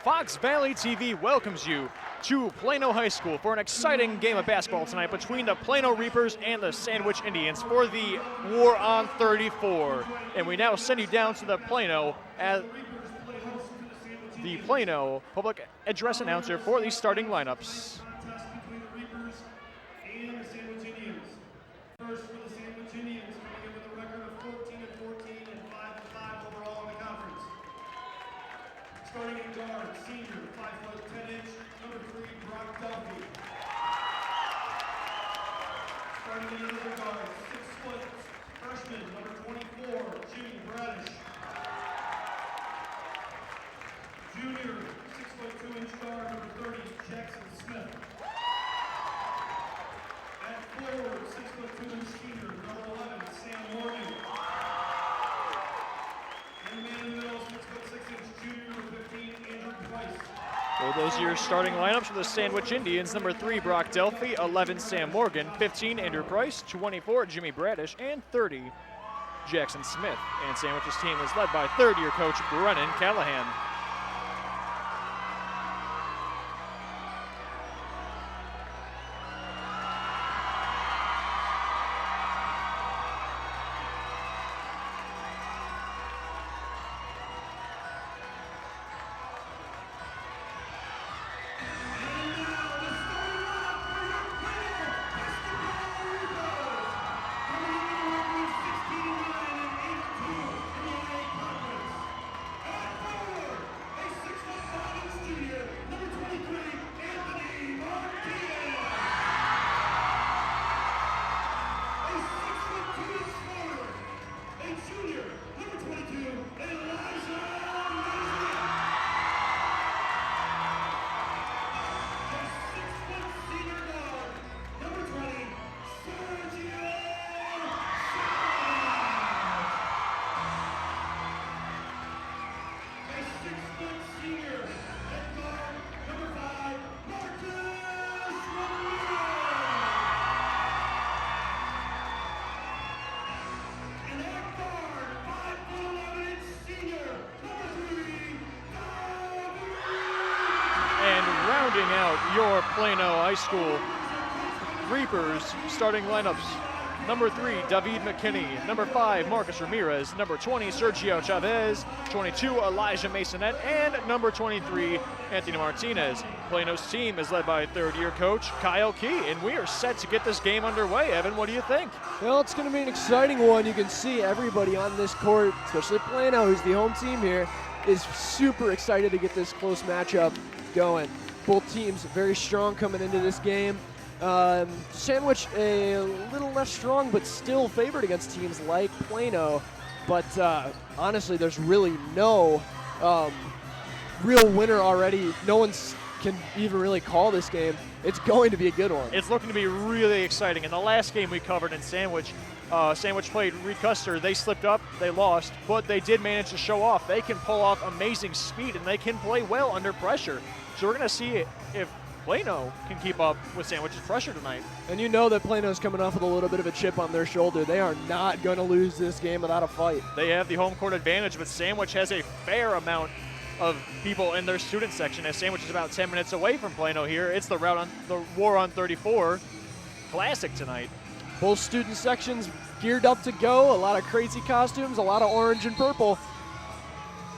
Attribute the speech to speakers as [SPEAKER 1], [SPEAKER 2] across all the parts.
[SPEAKER 1] Fox Valley TV welcomes you to Plano High School for an exciting game of basketball tonight between the Plano Reapers and the Sandwich Indians for the War on 34. And we now send you down to the Plano as the Plano public address announcer for the starting lineups.
[SPEAKER 2] Between the Reapers and the Sandwich Indians. First for the Sandwich Indians, coming in with a record of 14-14 and 5-5 overall in the conference. Starting in guard, senior, 5'10", number 3, Brock Duffy. Starting in another guard, 6 foot freshman, number 24, Jimmy Bradish. Junior, 6'2" guard, number 30, Jackson Smith. At forward, 6'2" senior, number 11, Sam Morgan. And man in the middle, 6'6" junior, number 15, Andrew Price.
[SPEAKER 1] Well, those are your starting lineups for the Sandwich Indians. Number 3, Brock Delphi, 11, Sam Morgan, 15, Andrew Price, 24, Jimmy Bradish, and 30, Jackson Smith. And Sandwich's team is led by third-year coach Brennan Callahan. Rounding out your Plano High School Reapers starting lineups. Number 3, David McKinney. Number 5, Marcus Ramirez. Number 20, Sergio Chavez. 22, Elijah Masonette. And number 23, Anthony Martinez. Plano's team is led by third-year coach Kyle Key, and we are set to get this game underway. Evan, what do you think?
[SPEAKER 3] Well, it's going to be an exciting one. You can see everybody on this court, especially Plano, who's the home team here, is super excited to get this close matchup going. Both teams very strong coming into this game. Sandwich a little less strong, but still favored against teams like Plano. But honestly, there's really no real winner already. No one can even really call this game. It's going to be a good one.
[SPEAKER 1] It's looking to be really exciting. In the last game we covered in Sandwich, Sandwich played Reed Custer. They slipped up, they lost, but they did manage to show off. They can pull off amazing speed, and they can play well under pressure. So we're going to see if Plano can keep up with Sandwich's pressure tonight.
[SPEAKER 3] And you know that Plano's coming off with a little bit of a chip on their shoulder. They are not going to lose this game without a fight.
[SPEAKER 1] They have the home court advantage, but Sandwich has a fair amount of people in their student section, as Sandwich is about 10 minutes away from Plano here. It's the War on 34 Classic tonight.
[SPEAKER 3] Both student sections geared up to go. A lot of crazy costumes, a lot of orange and purple.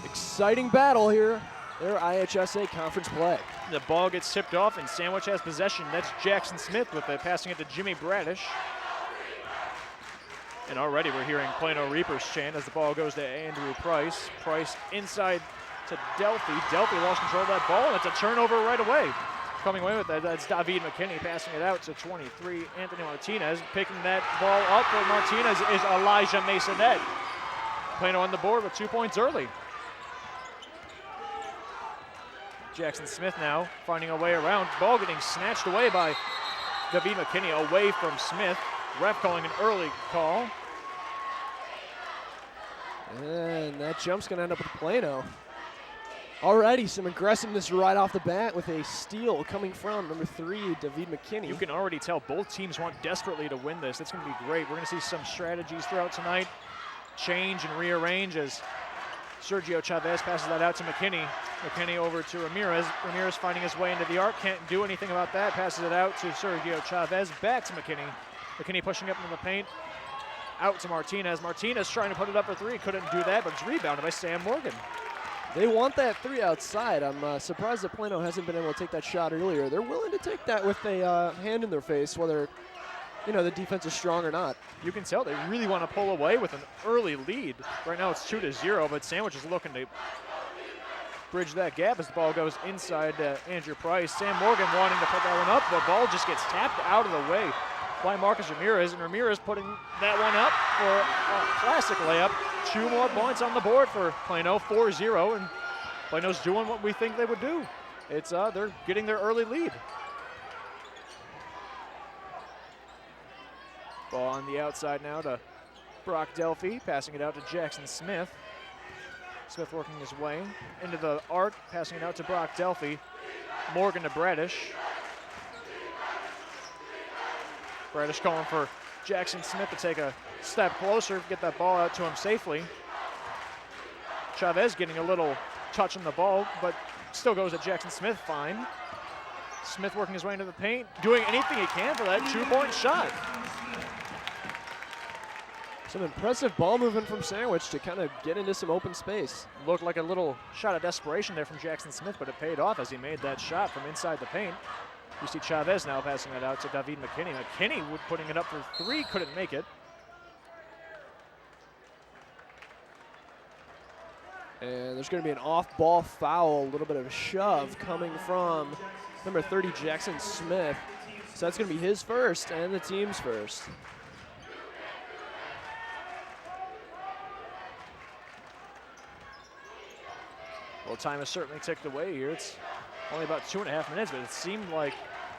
[SPEAKER 3] Exciting battle here. Their IHSA conference play.
[SPEAKER 1] The ball gets tipped off and Sandwich has possession. That's Jackson Smith with it, passing it to Jimmy Bradish. And already we're hearing Plano Reapers chant as the ball goes to Andrew Price. Price inside to Delphi. Delphi lost control of that ball, and it's a turnover right away. Coming away with that, that's David McKinney passing it out to 23, Anthony Martinez. Picking that ball up for Martinez is Elijah Masonette. Plano on the board with 2 points early. Jackson Smith now finding a way around. Ball getting snatched away by David McKinney, away from Smith. Ref calling an early call.
[SPEAKER 3] And that jump's going to end up with Plano. Already some aggressiveness right off the bat with a steal coming from number 3, David McKinney.
[SPEAKER 1] You can already tell both teams want desperately to win this. It's going to be great. We're going to see some strategies throughout tonight. Change and rearrange as Sergio Chavez passes that out to McKinney. McKinney over to Ramirez. Ramirez finding his way into the arc. Can't do anything about that. Passes it out to Sergio Chavez. Back to McKinney. McKinney pushing up into the paint. Out to Martinez. Martinez trying to put it up for 3. Couldn't do that, but it's rebounded by Sam Morgan.
[SPEAKER 3] They want that 3 outside. I'm surprised that Plano hasn't been able to take that shot earlier. They're willing to take that with a hand in their face, whether the defense is strong or not.
[SPEAKER 1] You can tell they really want to pull away with an early lead. Right now it's 2-0, but Sandwich is looking to bridge that gap as the ball goes inside Andrew Price. Sam Morgan wanting to put that one up, but ball just gets tapped out of the way by Marcus Ramirez, and Ramirez putting that one up for a classic layup. 2 more points on the board for Plano, 4-0, and Plano's doing what we think they would do. It's they're getting their early lead. Ball on the outside now to Brock Delphi, passing it out to Jackson Smith. Smith working his way into the arc, passing it out to Brock Delphi. Morgan to Bradish. Bradish calling for Jackson Smith to take a step closer, get that ball out to him safely. Chavez getting a little touch on the ball, but still goes at Jackson Smith fine. Smith working his way into the paint, doing anything he can for that 2-point shot.
[SPEAKER 3] Some impressive ball movement from Sandwich to kind of get into some open space.
[SPEAKER 1] Looked like a little shot of desperation there from Jackson Smith, but it paid off as he made that shot from inside the paint. You see Chavez now passing that out to David McKinney. McKinney putting it up for 3, couldn't make it.
[SPEAKER 3] And there's going to be an off-ball foul, a little bit of a shove coming from number 30, Jackson Smith. So that's going to be his first and the team's first.
[SPEAKER 1] Well, time has certainly ticked away here. It's only about 2.5 minutes, but it seemed like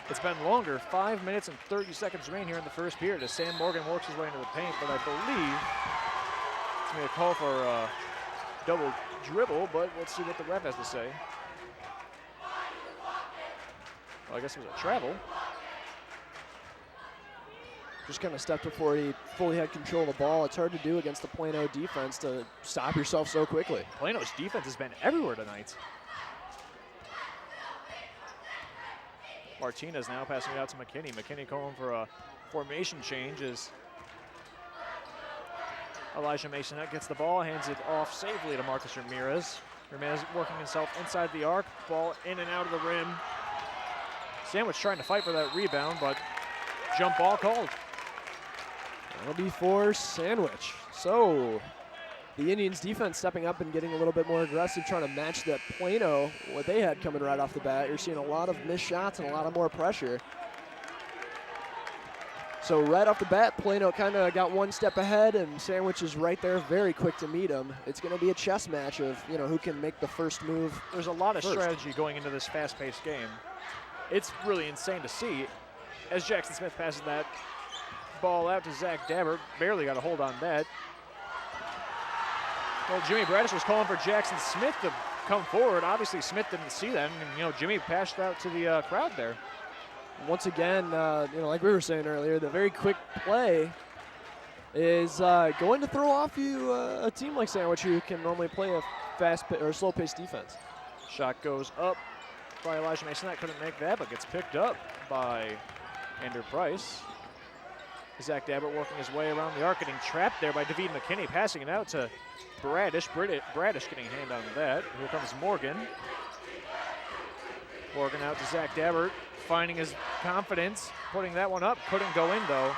[SPEAKER 1] it's been longer. 5 minutes and 30 seconds remain here in the first period as Sam Morgan works his way into the paint, but I believe it's going to be a call for a double dribble, but let's see what the ref has to say. Well, I guess it was a travel.
[SPEAKER 3] Just kind of stepped before he fully had control of the ball. It's hard to do against the Plano defense to stop yourself so quickly.
[SPEAKER 1] Plano's defense has been everywhere tonight. Martinez now passing it out to McKinney. McKinney calling for a formation change as Elijah Masonette gets the ball, hands it off safely to Marcus Ramirez. Ramirez working himself inside the arc, ball in and out of the rim. Sandwich trying to fight for that rebound, but jump ball called.
[SPEAKER 3] That'll be for Sandwich. So the Indians defense stepping up and getting a little bit more aggressive, trying to match that Plano, what they had coming right off the bat. You're seeing a lot of missed shots and a lot of more pressure. So right off the bat, Plano kind of got one step ahead, and Sandwich is right there, very quick to meet him. It's going to be a chess match of who can make the first move.
[SPEAKER 1] There's a lot of strategy going into this fast-paced game. It's really insane to see as Jackson Smith passes that ball out to Zach Dabber. Barely got a hold on that. Well, Jimmy Bradish was calling for Jackson Smith to come forward. Obviously, Smith didn't see that, and Jimmy passed out to the crowd there.
[SPEAKER 3] Once again, like we were saying earlier, the very quick play is going to throw off you a team like Sandwich who can normally play a fast or slow-paced defense.
[SPEAKER 1] Shot goes up by Elijah Mason. That couldn't make that, but gets picked up by Andrew Price. Zach Dabbert working his way around the arc, getting trapped there by David McKinney, passing it out to Bradish. Bradish getting a hand on that. Here comes Morgan. Morgan out to Zach Dabbert, finding his confidence, putting that one up. Couldn't go in, though.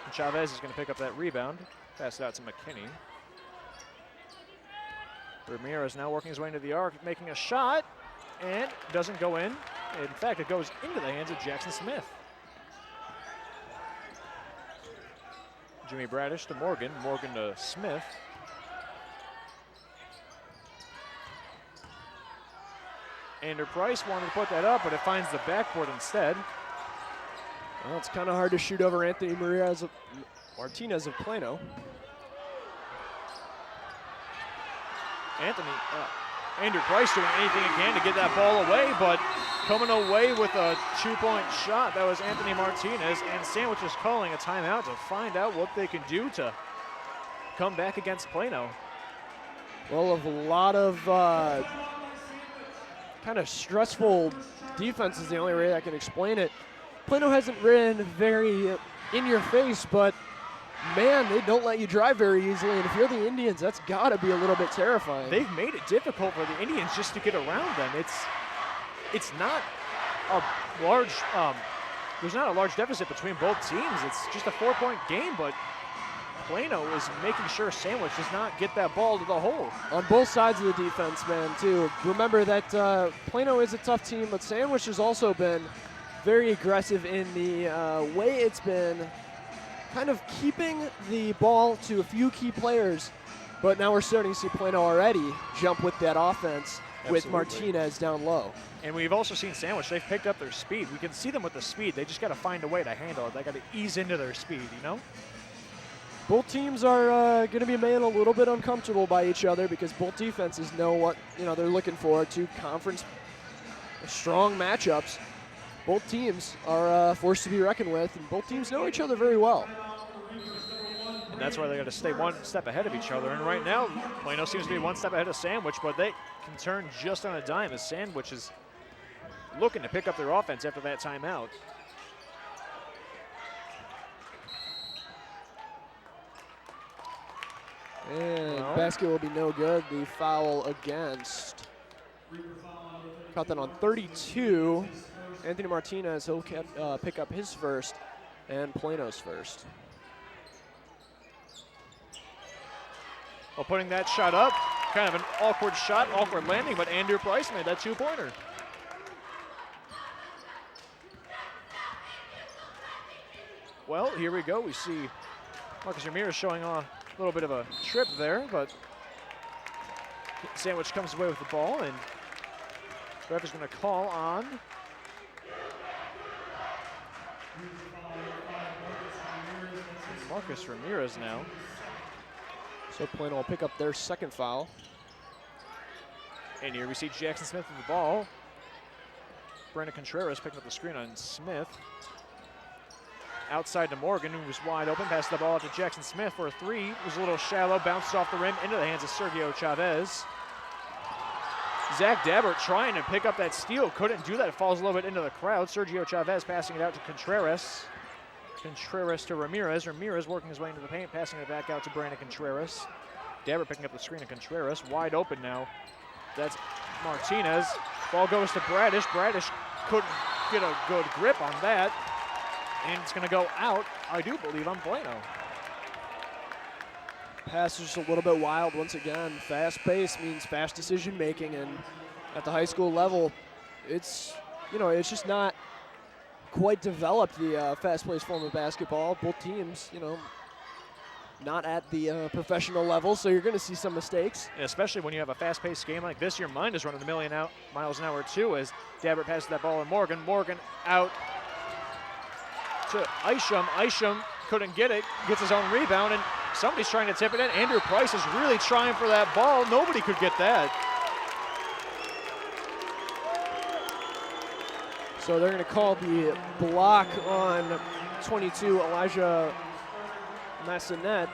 [SPEAKER 1] And Chavez is going to pick up that rebound. Pass it out to McKinney. Ramirez now working his way into the arc, making a shot, and doesn't go in. In fact, it goes into the hands of Jackson Smith. Jimmy Bradish to Morgan, Morgan to Smith. Andrew Price wanted to put that up, but it finds the backboard instead.
[SPEAKER 3] Well, it's kind of hard to shoot over Anthony Martinez of Plano.
[SPEAKER 1] Andrew Price doing anything he can to get that ball away, but coming away with a 2-point shot. That was Anthony Martinez, and Sandwich is calling a timeout to find out what they can do to come back against Plano.
[SPEAKER 3] Well, a lot of kind of stressful defense is the only way I can explain it. Plano hasn't been very in your face, but man, they don't let you drive very easily, and if you're the Indians, that's got to be a little bit terrifying.
[SPEAKER 1] They've made it difficult for the Indians just to get around them. It's not a large, there's not a large deficit between both teams. It's just a 4-point game, but Plano is making sure Sandwich does not get that ball to the hole.
[SPEAKER 3] On both sides of the defense, man, too. Remember that Plano is a tough team, but Sandwich has also been very aggressive in the way it's been kind of keeping the ball to a few key players, but now we're starting to see Plano already jump with that offense. Absolutely. With Martinez down low.
[SPEAKER 1] And we've also seen Sandwich, they've picked up their speed. We can see them with the speed. They just got to find a way to handle it. They got to ease into their speed, you know?
[SPEAKER 3] Both teams are going to be made a little bit uncomfortable by each other because both defenses know what they're looking for. Two conference strong matchups. Both teams are forced to be reckoned with, and both teams know each other very well.
[SPEAKER 1] And that's why they got to stay one step ahead of each other. And right now, Plano seems to be one step ahead of Sandwich, but they can turn just on a dime as Sandwich is looking to pick up their offense after that timeout.
[SPEAKER 3] And basket will be no good. The foul against. Caught that on 32. Anthony Martinez, he'll pick up his first and Plano's first.
[SPEAKER 1] Well, putting that shot up, kind of an awkward shot, awkward landing, but Andrew Price made that 2-pointer. Well, here we go. We see Marcus Ramirez showing a little bit of a trip there, but Sandwich comes away with the ball, and ref is going to call on Marcus Ramirez now.
[SPEAKER 3] So Plano will pick up their second foul.
[SPEAKER 1] And here we see Jackson Smith with the ball. Brandon Contreras picking up the screen on Smith. Outside to Morgan, who was wide open. Passed the ball out to Jackson Smith for a three. It was a little shallow, bounced off the rim into the hands of Sergio Chavez. Zach Dabbert trying to pick up that steal. Couldn't do that. It falls a little bit into the crowd. Sergio Chavez passing it out to Contreras. Contreras to Ramirez. Ramirez working his way into the paint, passing it back out to Brandon Contreras. Dabbert picking up the screen of Contreras. Wide open now. That's Martinez. Ball goes to Bradish. Bradish couldn't get a good grip on that. And it's going to go out, I do believe, on Plano.
[SPEAKER 3] Pass is just a little bit wild once again. Fast pace means fast decision making, and at the high school level, it's just not quite developed, the fast-paced form of basketball. Both teams, not at the professional level, so you're going to see some mistakes.
[SPEAKER 1] And especially when you have a fast-paced game like this, your mind is running a million miles an hour too, as Dabbert passes that ball to Morgan. Morgan out to Isham. Isham couldn't get it, gets his own rebound, and somebody's trying to tip it in. Andrew Price is really trying for that ball. Nobody could get that.
[SPEAKER 3] So they're going to call the block on 22, Elijah Massonet.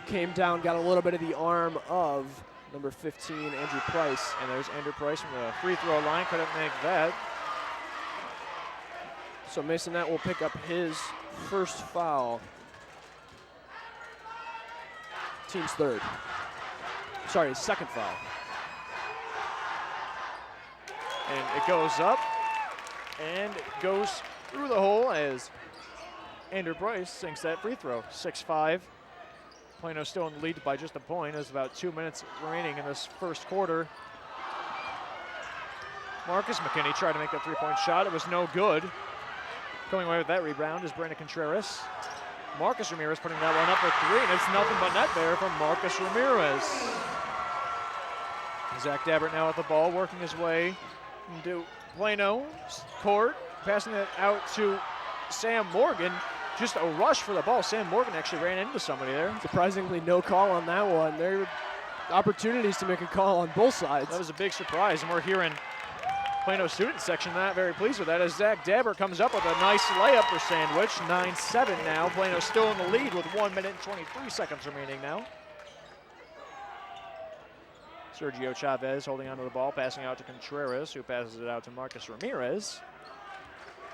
[SPEAKER 3] Came down, got a little bit of the arm of number 15, Andrew Price.
[SPEAKER 1] And there's Andrew Price from the free throw line, couldn't make that.
[SPEAKER 3] So Masonette will pick up his first foul. Team's third. Sorry, his second foul.
[SPEAKER 1] And it goes up and it goes through the hole as Andrew Bryce sinks that free throw. 6-5. Plano still in the lead by just a point. There's about 2 minutes remaining in this first quarter. Marcus McKinney tried to make that three-point shot. It was no good. Coming away with that rebound is Brandon Contreras. Marcus Ramirez putting that one up for three, and it's nothing but net there from Marcus Ramirez. Zach Dabbert now at the ball, working his way into Plano's court, passing it out to Sam Morgan. Just a rush for the ball. Sam Morgan actually ran into somebody there.
[SPEAKER 3] Surprisingly, no call on that one. There were opportunities to make a call on both sides.
[SPEAKER 1] That was a big surprise, and we're hearing Plano student section not very pleased with that as Zach Dabbert comes up with a nice layup for Sandwich. 9-7 now. Plano still in the lead with 1 minute and 23 seconds remaining now. Sergio Chavez holding onto the ball, passing out to Contreras, who passes it out to Marcus Ramirez.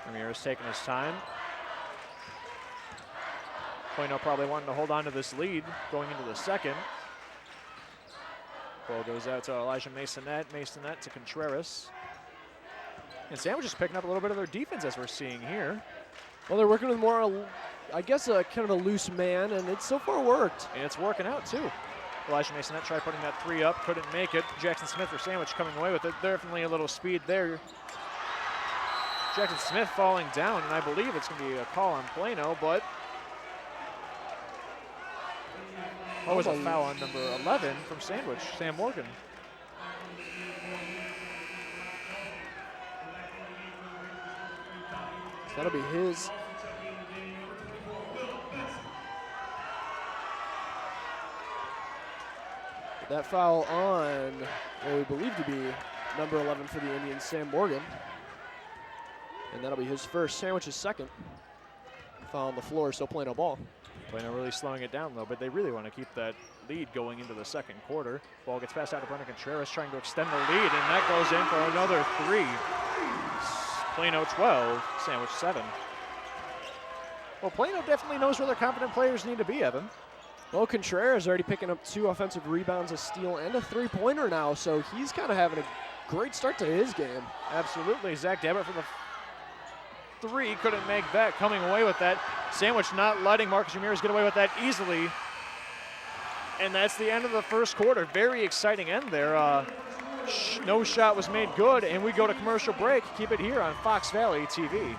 [SPEAKER 1] Ramirez taking his time. Plano probably wanting to hold on to this lead going into the second. Ball goes out to Elijah Masonette. Masonette to Contreras. And Sandwich is picking up a little bit of their defense as we're seeing here.
[SPEAKER 3] Well, they're working with more, I guess, a kind of a loose man, and it's so far worked.
[SPEAKER 1] And it's working out, too. Elijah Masonette tried putting that three up, couldn't make it. Jackson Smith for Sandwich coming away with it. Definitely a little speed there. Jackson Smith falling down, and I believe it's going to be a call on Plano, but what was a foul on number 11 from Sandwich, Sam Morgan.
[SPEAKER 3] So that'll be his. That foul on what we believe to be number 11 for the Indians, Sam Morgan. And that'll be his first. Sandwich's second. Foul on the floor, so Plano ball.
[SPEAKER 1] Plano really slowing it down, though, but they really want to keep that lead going into the second quarter. Ball gets passed out to Brendan Contreras, trying to extend the lead, and that goes in for another three. Plano 12, Sandwich 7. Well, Plano definitely knows where their competent players need to be, Evan.
[SPEAKER 3] Well, Contreras already picking up 2 offensive rebounds, a steal, and a three-pointer now, so he's kind of having a great start to his game.
[SPEAKER 1] Absolutely. Zach Dabbert for the three, couldn't make that, coming away with that. Sandwich not letting Marcus Ramirez get away with that easily. And that's the end of the first quarter. Very exciting end there. No shot was made good, and we go to commercial break. Keep it here on Fox Valley TV.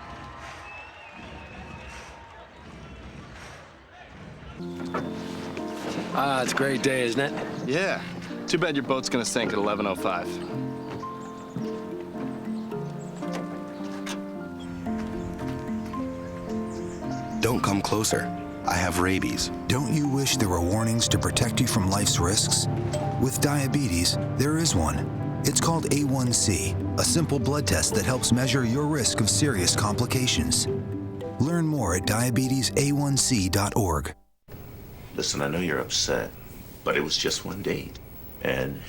[SPEAKER 4] It's a great day, isn't it?
[SPEAKER 5] Yeah. Too bad your boat's gonna sink at 11:05.
[SPEAKER 6] Don't come closer. I have rabies.
[SPEAKER 7] Don't you wish there were warnings to protect you from life's risks? With diabetes, there is one. It's called A1C, a simple blood test that helps measure your risk of serious complications. Learn more at diabetesa1c.org.
[SPEAKER 8] Listen, I know you're upset, but it was just one date. And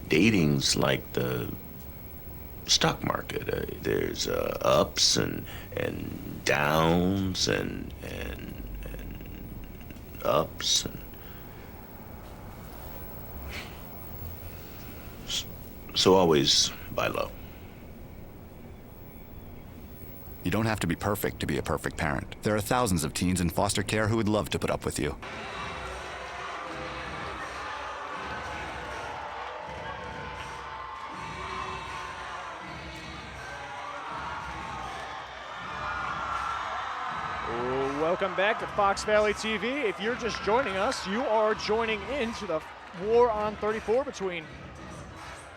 [SPEAKER 8] dating's like the stock market. There's ups and downs and ups. So always buy low.
[SPEAKER 6] You don't have to be perfect to be a perfect parent. There are thousands of teens in foster care who would love to put up with you.
[SPEAKER 1] Welcome back to Fox Valley TV. If you're just joining us, you are joining into the war on 34 between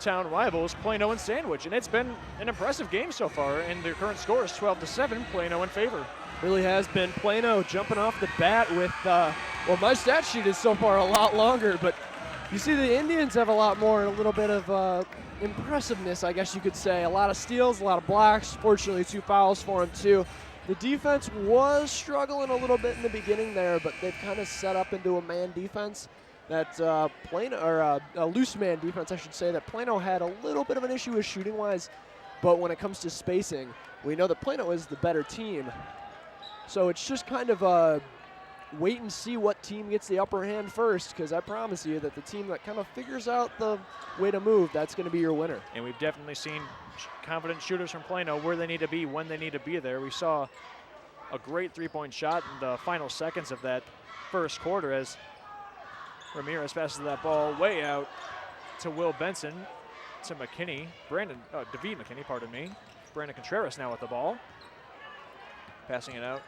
[SPEAKER 1] town rivals Plano and Sandwich, and it's been an impressive game so far, and their current score is 12-7, Plano in favor.
[SPEAKER 3] Really has been. Plano jumping off the bat with, well, my stat sheet is so far a lot longer, but you see the Indians have a lot more, a little bit of impressiveness, I guess you could say. A lot of steals, a lot of blocks, fortunately 2 fouls for him too. The defense was struggling a little bit in the beginning there, but they've kind of set up into a man defense that Plano, or a loose man defense, I should say, that Plano had a little bit of an issue with shooting-wise But when it comes to spacing, we know that Plano is the better team. So it's just kind of a wait and see what team gets the upper hand first, because I promise you that the team that kind of figures out the way to move, that's going to be your winner.
[SPEAKER 1] And we've definitely seen confident shooters from Plano where they need to be when they need to be there. We saw a great three-point shot in the final seconds of that first quarter as Ramirez passes that ball way out to Will Benson, to McKinney, David McKinney, pardon me. Brandon Contreras now with the ball. Passing it out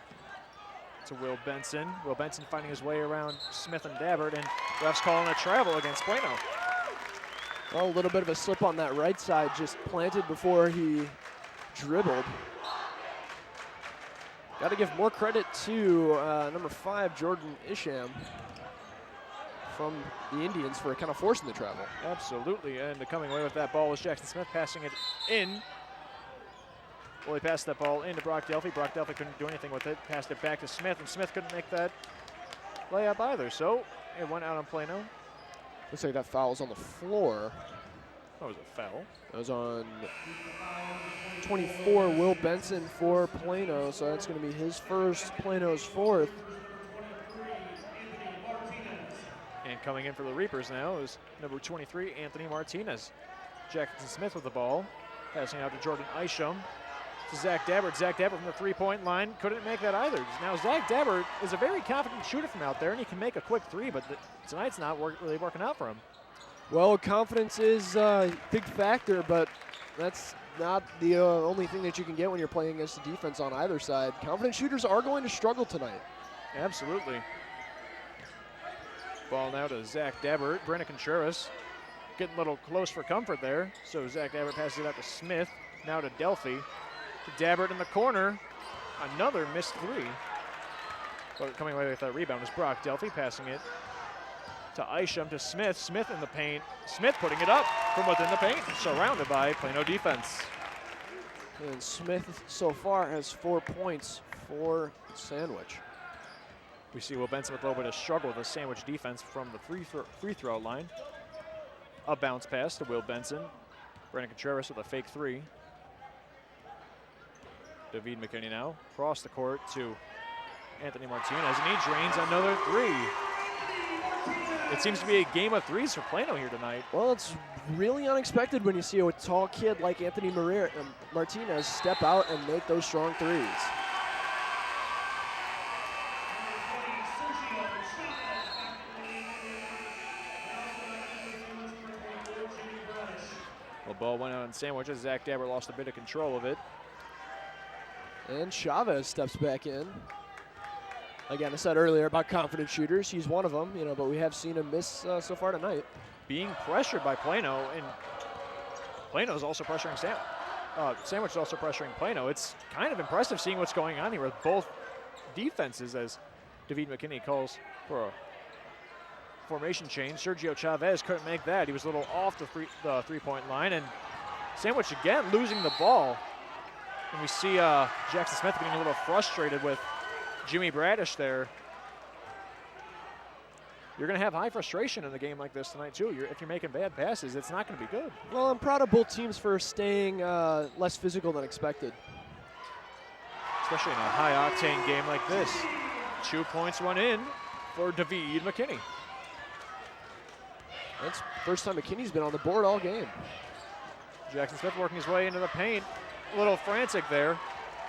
[SPEAKER 1] to Will Benson. Will Benson finding his way around Smith and Dabbert, and refs calling a travel against Plano.
[SPEAKER 3] Well, a little bit of a slip on that right side, just planted before he dribbled. Got to give more credit to number 5, Jordan Isham from the Indians for kind of forcing the travel.
[SPEAKER 1] Absolutely, and coming away with that ball was Jackson Smith passing it in. Well, he passed that ball into Brock Delphi. Brock Delphi couldn't do anything with it. Passed it back to Smith, and Smith couldn't make that layup either. So it went out on Plano.
[SPEAKER 3] Looks like that foul was on the floor.
[SPEAKER 1] That was a foul.
[SPEAKER 3] That was on 24, Will Benson for Plano. So that's going to be his first, Plano's fourth.
[SPEAKER 1] And coming in for the Reapers now is number 23, Anthony Martinez. Jackson Smith with the ball. Passing out to Jordan Isham. To Zach Dabbert. Zach Dabbert from the three-point line couldn't make that either. Now Zach Dabbert is a very confident shooter from out there, and he can make a quick three, but tonight's not really working out for him.
[SPEAKER 3] Well, confidence is a big factor, but that's not the only thing that you can get when you're playing against the defense on either side. Confident shooters are going to struggle tonight.
[SPEAKER 1] Absolutely. Ball now to Zach Dabbert. Brandon Contreras getting a little close for comfort there. So Zach Dabbert passes it out to Smith. Now to Delphi. To Dabbert in the corner. Another missed three. But coming away with that rebound is Brock Delphi, passing it to Isham, to Smith. Smith in the paint. Smith putting it up from within the paint, surrounded by Plano defense.
[SPEAKER 3] And Smith so far has 4 points for Sandwich.
[SPEAKER 1] We see Will Benson with a little bit of struggle with the Sandwich defense from the free throw line. A bounce pass to Will Benson. Brandon Contreras with a fake three. David McKinney now across the court to Anthony Martinez, and he drains another three. It seems to be a game of threes for Plano here tonight.
[SPEAKER 3] Well, it's really unexpected when you see a tall kid like Anthony Martinez step out and make those strong threes.
[SPEAKER 1] The ball went out on Sandwich as Zach Dabbert lost a bit of control of it.
[SPEAKER 3] And Chavez steps back in. Again, I said earlier about confident shooters. He's one of them, but we have seen him miss so far tonight.
[SPEAKER 1] Being pressured by Plano, and Plano's also pressuring Sandwich is also pressuring Plano. It's kind of impressive seeing what's going on here with both defenses as David McKinney calls for a formation change. Sergio Chavez couldn't make that. He was a little off the three-point line, and Sandwich again losing the ball. And we see Jackson Smith getting a little frustrated with Jimmy Bradish there. You're going to have high frustration in a game like this tonight, too. If you're making bad passes, it's not going to be good.
[SPEAKER 3] Well, I'm proud of both teams for staying less physical than expected.
[SPEAKER 1] Especially in a high-octane game like this. 2 points went in for David McKinney.
[SPEAKER 3] That's the first time McKinney's been on the board all game.
[SPEAKER 1] Jackson Smith working his way into the paint. A little frantic there.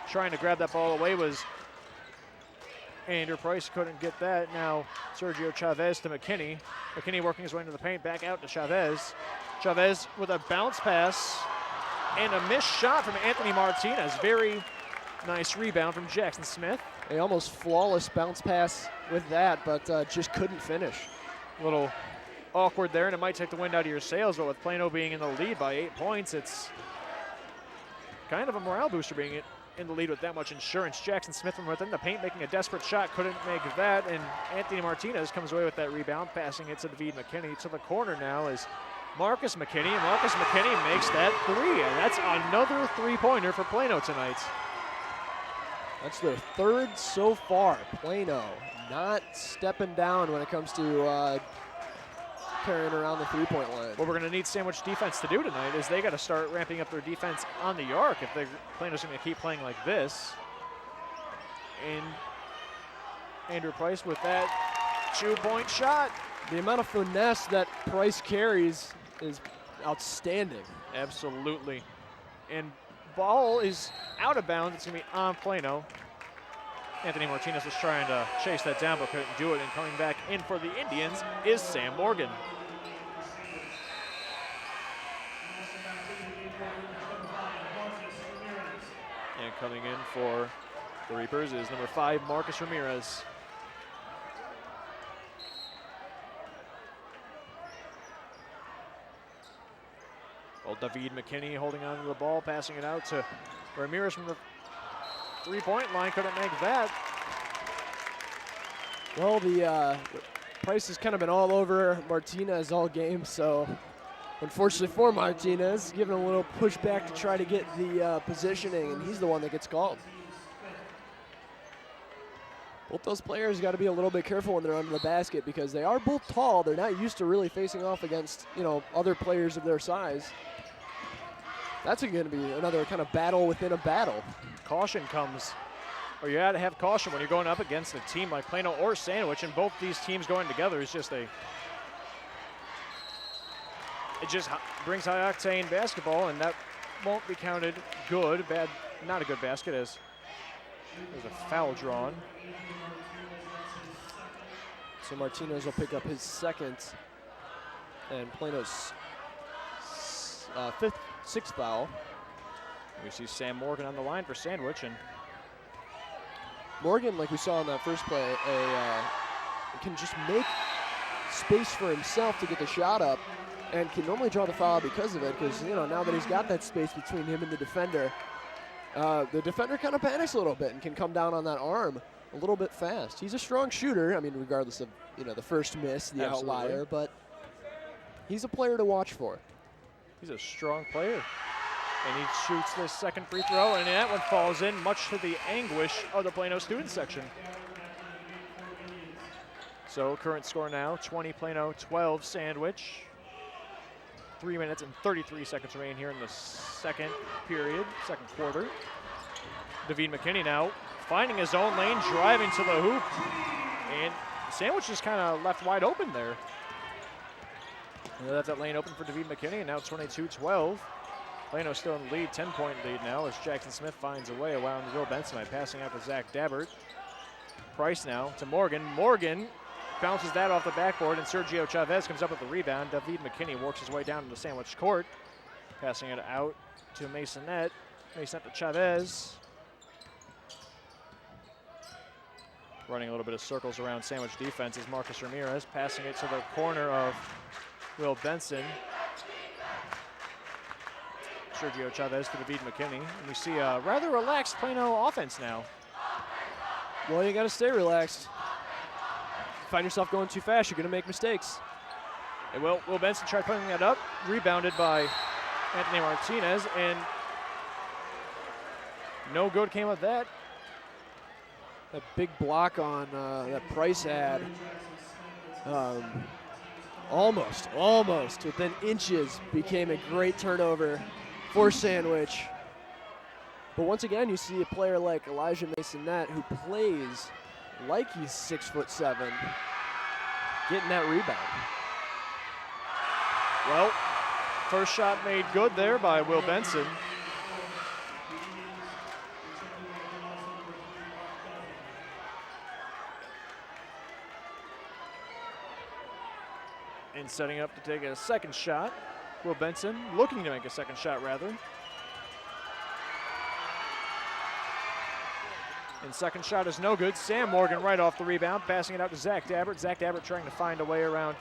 [SPEAKER 1] Trying to grab that ball away was Andrew Price, couldn't get that. Now Sergio Chavez to McKinney. McKinney working his way into the paint, back out to Chavez. Chavez with a bounce pass and a missed shot from Anthony Martinez. Very nice rebound from Jackson Smith.
[SPEAKER 3] A almost flawless bounce pass with that, but just couldn't finish.
[SPEAKER 1] A little awkward there, and it might take the wind out of your sails, but with Plano being in the lead by 8 points, it's kind of a morale booster being in the lead with that much insurance. Jackson Smith from within the paint making a desperate shot, couldn't make that, and Anthony Martinez comes away with that rebound, passing it to David McKinney. To the corner now is Marcus McKinney, and Marcus McKinney makes that three, and that's another three-pointer for Plano tonight.
[SPEAKER 3] That's their third so far. Plano not stepping down when it comes to carrying around the three-point line.
[SPEAKER 1] What we're going to need Sandwich defense to do tonight is they got to start ramping up their defense on the arc if they're Plano's going to keep playing like this. And Andrew Price with that 2-point shot.
[SPEAKER 3] The amount of finesse that Price carries is outstanding.
[SPEAKER 1] Absolutely. And ball is out of bounds. It's going to be on Plano. Anthony Martinez was trying to chase that down but couldn't do it. And coming back in for the Indians is Sam Morgan. And coming in for the Reapers is number 5, Marcus Ramirez. Well, David McKinney holding on to the ball, passing it out to Ramirez from the three-point line. Couldn't make that.
[SPEAKER 3] Well, the Price has kind of been all over Martinez all game, so unfortunately for Martinez, giving a little pushback to try to get the positioning, and he's the one that gets called. Both those players got to be a little bit careful when they're under the basket because they are both tall. They're not used to really facing off against, other players of their size. That's going to be another kind of battle within a battle.
[SPEAKER 1] Caution comes, or you got to have caution when you're going up against a team like Plano or Sandwich, and both these teams going together is just it just brings high-octane basketball, and that won't be counted good. Not a good basket as there's a foul drawn.
[SPEAKER 3] So Martinez will pick up his second, and Plano's sixth foul.
[SPEAKER 1] We see Sam Morgan on the line for Sandwich, and
[SPEAKER 3] Morgan, like we saw in that first play, can just make space for himself to get the shot up, and can normally draw the foul because of it. Because now that he's got that space between him and the defender kind of panics a little bit and can come down on that arm a little bit fast. He's a strong shooter. I mean, regardless of the first miss, the
[SPEAKER 1] Absolutely.
[SPEAKER 3] outlier, but he's a player to watch for.
[SPEAKER 1] He's a strong player. And he shoots this second free throw, and that one falls in, much to the anguish of the Plano student section. So current score now, 20 Plano, 12 Sandwich. 3 minutes and 33 seconds remain here in the second quarter. David McKinney now finding his own lane, driving to the hoop. And Sandwich is kind of left wide open there. And that's that lane open for David McKinney, and now 22-12. Plano still in the lead, 10-point lead now as Jackson Smith finds a way around Will Benson by passing out to Zach Dabbert. Price now to Morgan. Morgan bounces that off the backboard, and Sergio Chavez comes up with the rebound. David McKinney works his way down to the Sandwich court, passing it out to Masonette. Masonette to Chavez. Running a little bit of circles around Sandwich defense is Marcus Ramirez, passing it to the corner of Will Benson. Sergio Chavez to David McKinney. And we see a rather relaxed Plano offense now.
[SPEAKER 3] Well, you got to stay relaxed. Find yourself going too fast, you're going to make mistakes.
[SPEAKER 1] And Will Benson tried putting that up, rebounded by Anthony Martinez, and no good came of that.
[SPEAKER 3] That big block on that Price had. Almost within inches became a great turnover for Sandwich. But once again, you see a player like Elijah Masonette, who plays like he's 6'7", getting that rebound.
[SPEAKER 1] Well, first shot made good there by Will Benson. And setting up to take a second shot. Will Benson looking to make a second shot, rather. And second shot is no good. Sam Morgan right off the rebound, passing it out to Zach Dabbert. Zach Dabbert trying to find a way around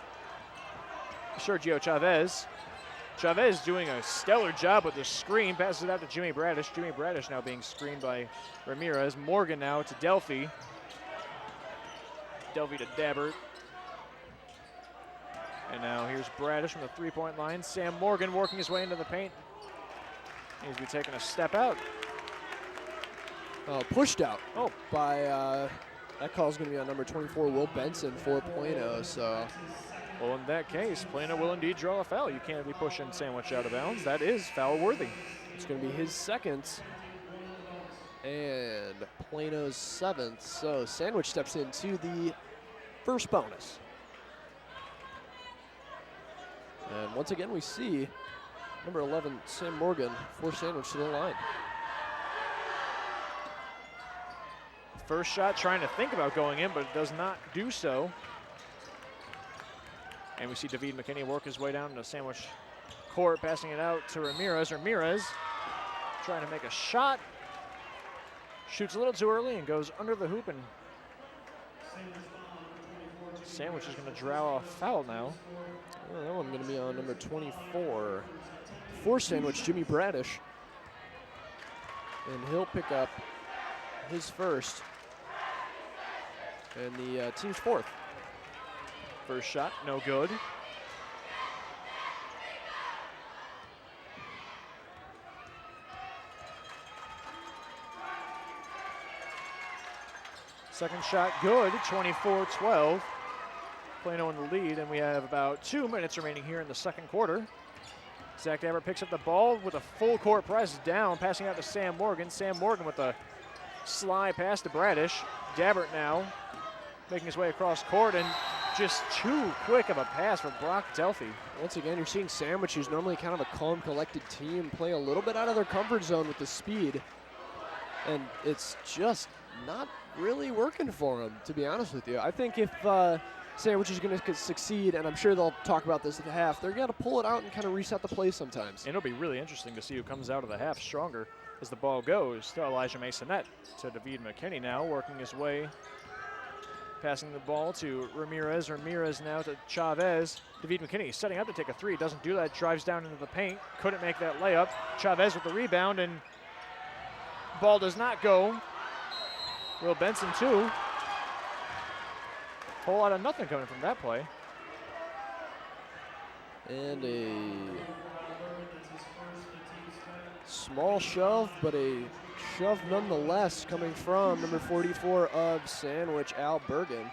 [SPEAKER 1] Sergio Chavez. Chavez doing a stellar job with the screen, passes it out to Jimmy Bradish. Jimmy Bradish now being screened by Ramirez. Morgan now to Delphi. Delphi to Dabbert. And now here's Bradish from the three-point line. Sam Morgan working his way into the paint. He's be taking a step out.
[SPEAKER 3] Pushed out by, that call is going to be on number 24, Will Benson for Plano. So
[SPEAKER 1] Well, in that case, Plano will indeed draw a foul. You can't be pushing Sandwich out of bounds. That is foul worthy.
[SPEAKER 3] It's going to be his second and Plano's 7th. So Sandwich steps into the first bonus. And once again, we see number 11, Sam Morgan, force Sandwich to the line.
[SPEAKER 1] First shot trying to think about going in, but it does not do so. And we see David McKinney work his way down to Sandwich court, passing it out to Ramirez. Ramirez trying to make a shot. Shoots a little too early and goes under the hoop, and Sandwich is going to draw a foul now.
[SPEAKER 3] Well, that one going to be on number 24. For Sandwich, Jimmy Bradish. And he'll pick up his first and the team's 4th.
[SPEAKER 1] First shot, no good. Second shot good, 24-12. Plano in the lead, and we have about 2 minutes remaining here in the second quarter. Zach Dabbert picks up the ball with a full court press down, passing out to Sam Morgan. Sam Morgan with a slide pass to Bradish. Dabbert now making his way across court, and just too quick of a pass for Brock Delphi.
[SPEAKER 3] Once again, you're seeing Sandwich, who's normally kind of a calm, collected team, play a little bit out of their comfort zone with the speed. And it's just not really working for them, to be honest with you. I think if Sandwich is going to succeed, and I'm sure they'll talk about this at the half, they're going to pull it out and kind of reset the play sometimes.
[SPEAKER 1] And it'll be really interesting to see who comes out of the half stronger as the ball goes to Elijah Masonette. To David McKinney now, working his way, passing the ball to Ramirez. Ramirez now to Chavez. David McKinney setting up to take a three, doesn't do that, drives down into the paint, couldn't make that layup. Chavez with the rebound, and ball does not go. Will Benson too. Whole lot of nothing coming from that play.
[SPEAKER 3] And a small shove, but a shove nonetheless coming from number 44 of Sandwich, Al Bergen.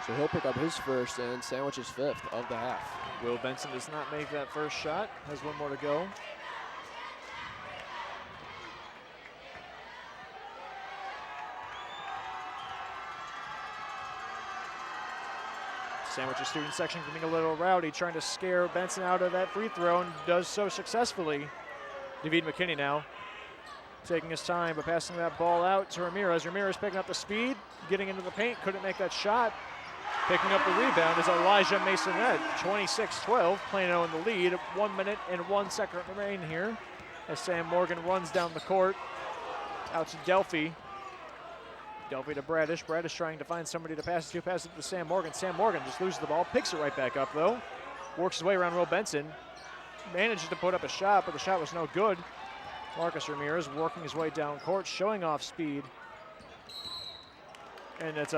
[SPEAKER 3] So he'll pick up his first and Sandwich's 5th of the half.
[SPEAKER 1] Will Benson does not make that first shot, has one more to go. Sandwich's student section getting a little rowdy, trying to scare Benson out of that free throw, and does so successfully. David McKinney now taking his time, but passing that ball out to Ramirez. Ramirez picking up the speed, getting into the paint, couldn't make that shot. Picking up the rebound is Elijah Masonette. 26-12, Plano in the lead. 1 minute and 1 second remain here as Sam Morgan runs down the court. Out to Delphi. Delphi to Bradish. Bradish trying to find somebody to pass it to. Pass it to Sam Morgan. Sam Morgan just loses the ball. Picks it right back up, though. Works his way around Will Benson. Manages to put up a shot, but the shot was no good. Marcus Ramirez working his way down court, showing off speed. And it's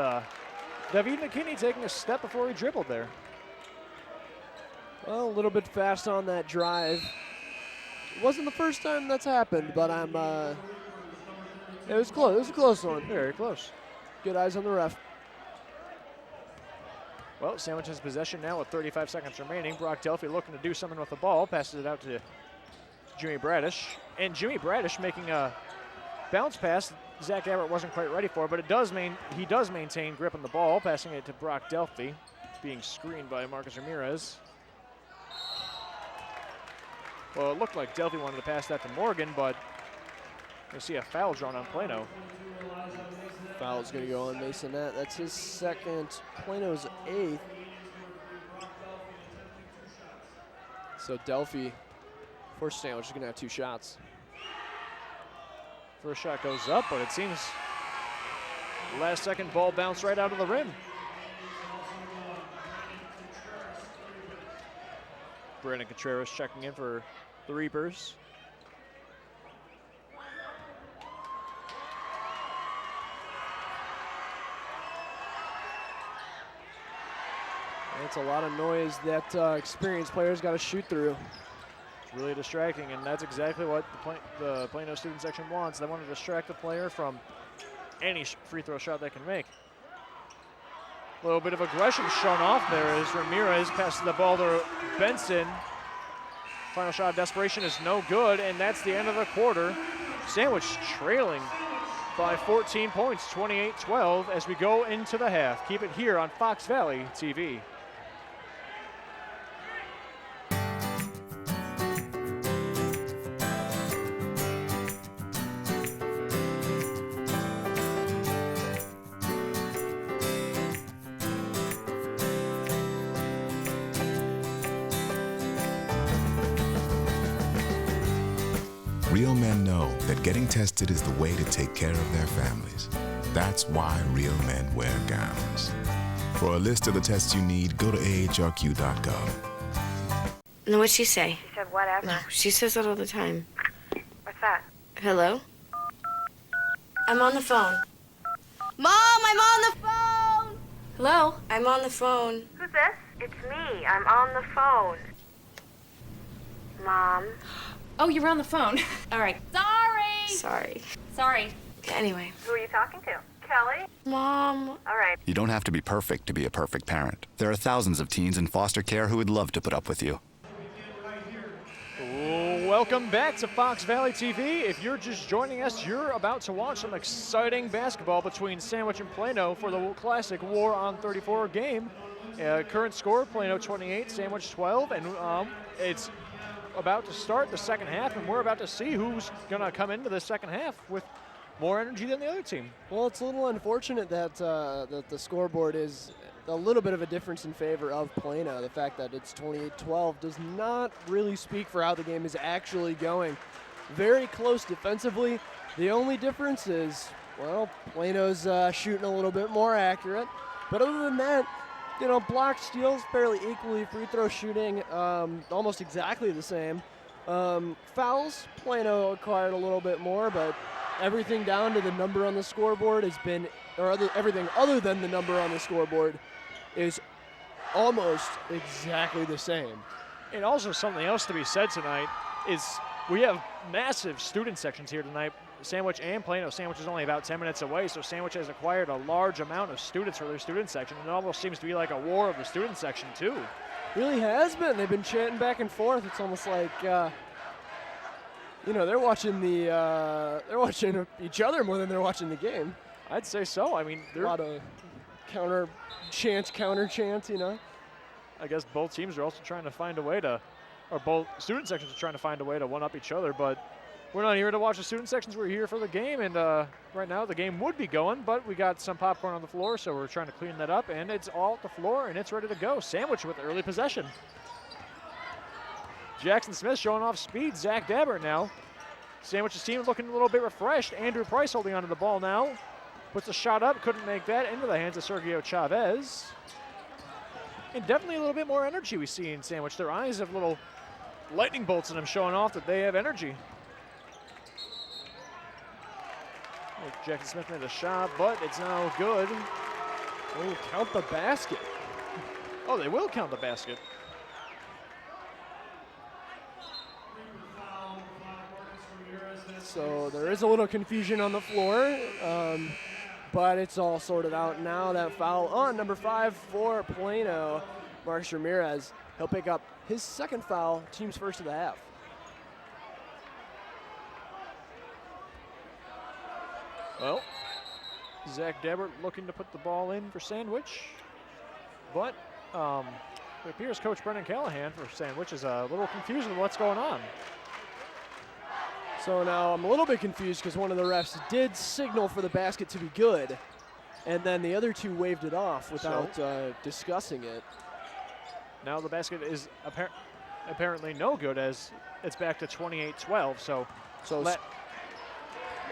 [SPEAKER 1] David McKinney taking a step before he dribbled there.
[SPEAKER 3] Well, a little bit fast on that drive. It wasn't the first time that's happened, but it was close. It was a close one.
[SPEAKER 1] Very close.
[SPEAKER 3] Good eyes on the ref.
[SPEAKER 1] Well, Sandwich has possession now with 35 seconds remaining. Brock Delphi looking to do something with the ball. Passes it out to Jimmy Bradish. And Jimmy Bradish making a bounce pass Zach Dabbert wasn't quite ready for, but he does maintain grip on the ball, passing it to Brock Delphi, being screened by Marcus Ramirez. Well, it looked like Delphi wanted to pass that to Morgan, but we see a foul drawn on Plano.
[SPEAKER 3] Foul's going to go on Masonette. That's his 2nd, Plano's 8th. So Delphi, for Sandwich, is going to have 2 shots.
[SPEAKER 1] First shot goes up, but it seems last second ball bounced right out of the rim. Brandon Contreras checking in for the Reapers.
[SPEAKER 3] That's a lot of noise that experienced players got to shoot through.
[SPEAKER 1] It's really distracting, and that's exactly what the Plano student section wants. They want to distract the player from any free throw shot they can make. A little bit of aggression shown off there as Ramirez passes the ball to Benson. Final shot of desperation is no good, and that's the end of the quarter. Sandwich trailing by 14 points, 28-12, as we go into the half. Keep it here on Fox Valley TV.
[SPEAKER 9] Real men know that getting tested is the way to take care of their families. That's why real men wear gowns. For a list of the tests you need, go to ahrq.gov.
[SPEAKER 10] No, what'd she say?
[SPEAKER 11] She said whatever.
[SPEAKER 10] No, she says that all the time.
[SPEAKER 11] What's that?
[SPEAKER 10] Hello? I'm on the phone.
[SPEAKER 11] Mom, I'm on the phone!
[SPEAKER 10] Hello? I'm on the phone.
[SPEAKER 11] Who's this? It's me. I'm on the phone. Mom.
[SPEAKER 12] Oh, you're on the phone.
[SPEAKER 10] All right.
[SPEAKER 12] Sorry.
[SPEAKER 10] Anyway.
[SPEAKER 11] Who are you talking to? Kelly?
[SPEAKER 10] Mom.
[SPEAKER 11] All right.
[SPEAKER 6] You don't have to be perfect to be a perfect parent. There are thousands of teens in foster care who would love to put up with you.
[SPEAKER 1] Welcome back to Fox Valley TV. If you're just joining us, you're about to watch some exciting basketball between Sandwich and Plano for the classic War on 34 game. Current score, Plano 28, Sandwich 12, and it's about to start the second half, and we're about to see who's going to come into the second half with more energy than the other team.
[SPEAKER 3] Well, it's a little unfortunate that that the scoreboard is a little bit of a difference in favor of Plano. The fact that it's 28-12 does not really speak for how the game is actually going. Very close defensively. The only difference is, well, Plano's shooting a little bit more accurate. But other than that, you know, block steals fairly equally, free throw shooting almost exactly the same. Fouls, Plano acquired a little bit more, but everything down to the number on the scoreboard has been, everything other than the number on the scoreboard is almost exactly the same.
[SPEAKER 1] And also something else to be said tonight is we have massive student sections here tonight. Sandwich and Plano. Sandwich is only about 10 minutes away, so Sandwich has acquired a large amount of students for their student section, and it almost seems to be like a war of the student section too.
[SPEAKER 3] Really has been. They've been chanting back and forth. It's almost like, you know, they're watching each other more than they're watching the game.
[SPEAKER 1] I'd say so. I mean,
[SPEAKER 3] a lot of counter chants, you know.
[SPEAKER 1] I guess both teams are also trying to find a way to, or both student sections are trying to find a way to one-up each other, but we're not here to watch the student sections. We're here for the game, and right now the game would be going, but we got some popcorn on the floor, so we're trying to clean that up, and it's all at the floor, and it's ready to go. Sandwich with early possession. Jackson Smith showing off speed. Zach Dabbert now. Sandwich's team looking a little bit refreshed. Andrew Price holding onto the ball now. Puts a shot up, couldn't make that, into the hands of Sergio Chavez. And definitely a little bit more energy we see in Sandwich. Their eyes have little lightning bolts in them showing off that they have energy. Jackson Smith made a shot, but it's now good.
[SPEAKER 3] Oh, count the basket.
[SPEAKER 1] Oh, they will count the basket.
[SPEAKER 3] So there is a little confusion on the floor, but it's all sorted out now. That foul on number 5 for Plano, Marcus Ramirez. He'll pick up his second foul, team's first of the half.
[SPEAKER 1] Well, Zach Dabbert looking to put the ball in for Sandwich, but it appears Coach Brendan Callahan for Sandwich is a little confused with what's going on.
[SPEAKER 3] So now I'm a little bit confused because one of the refs did signal for the basket to be good, and then the other two waved it off without discussing it.
[SPEAKER 1] Now the basket is apparently no good, as it's back to 28-12. So the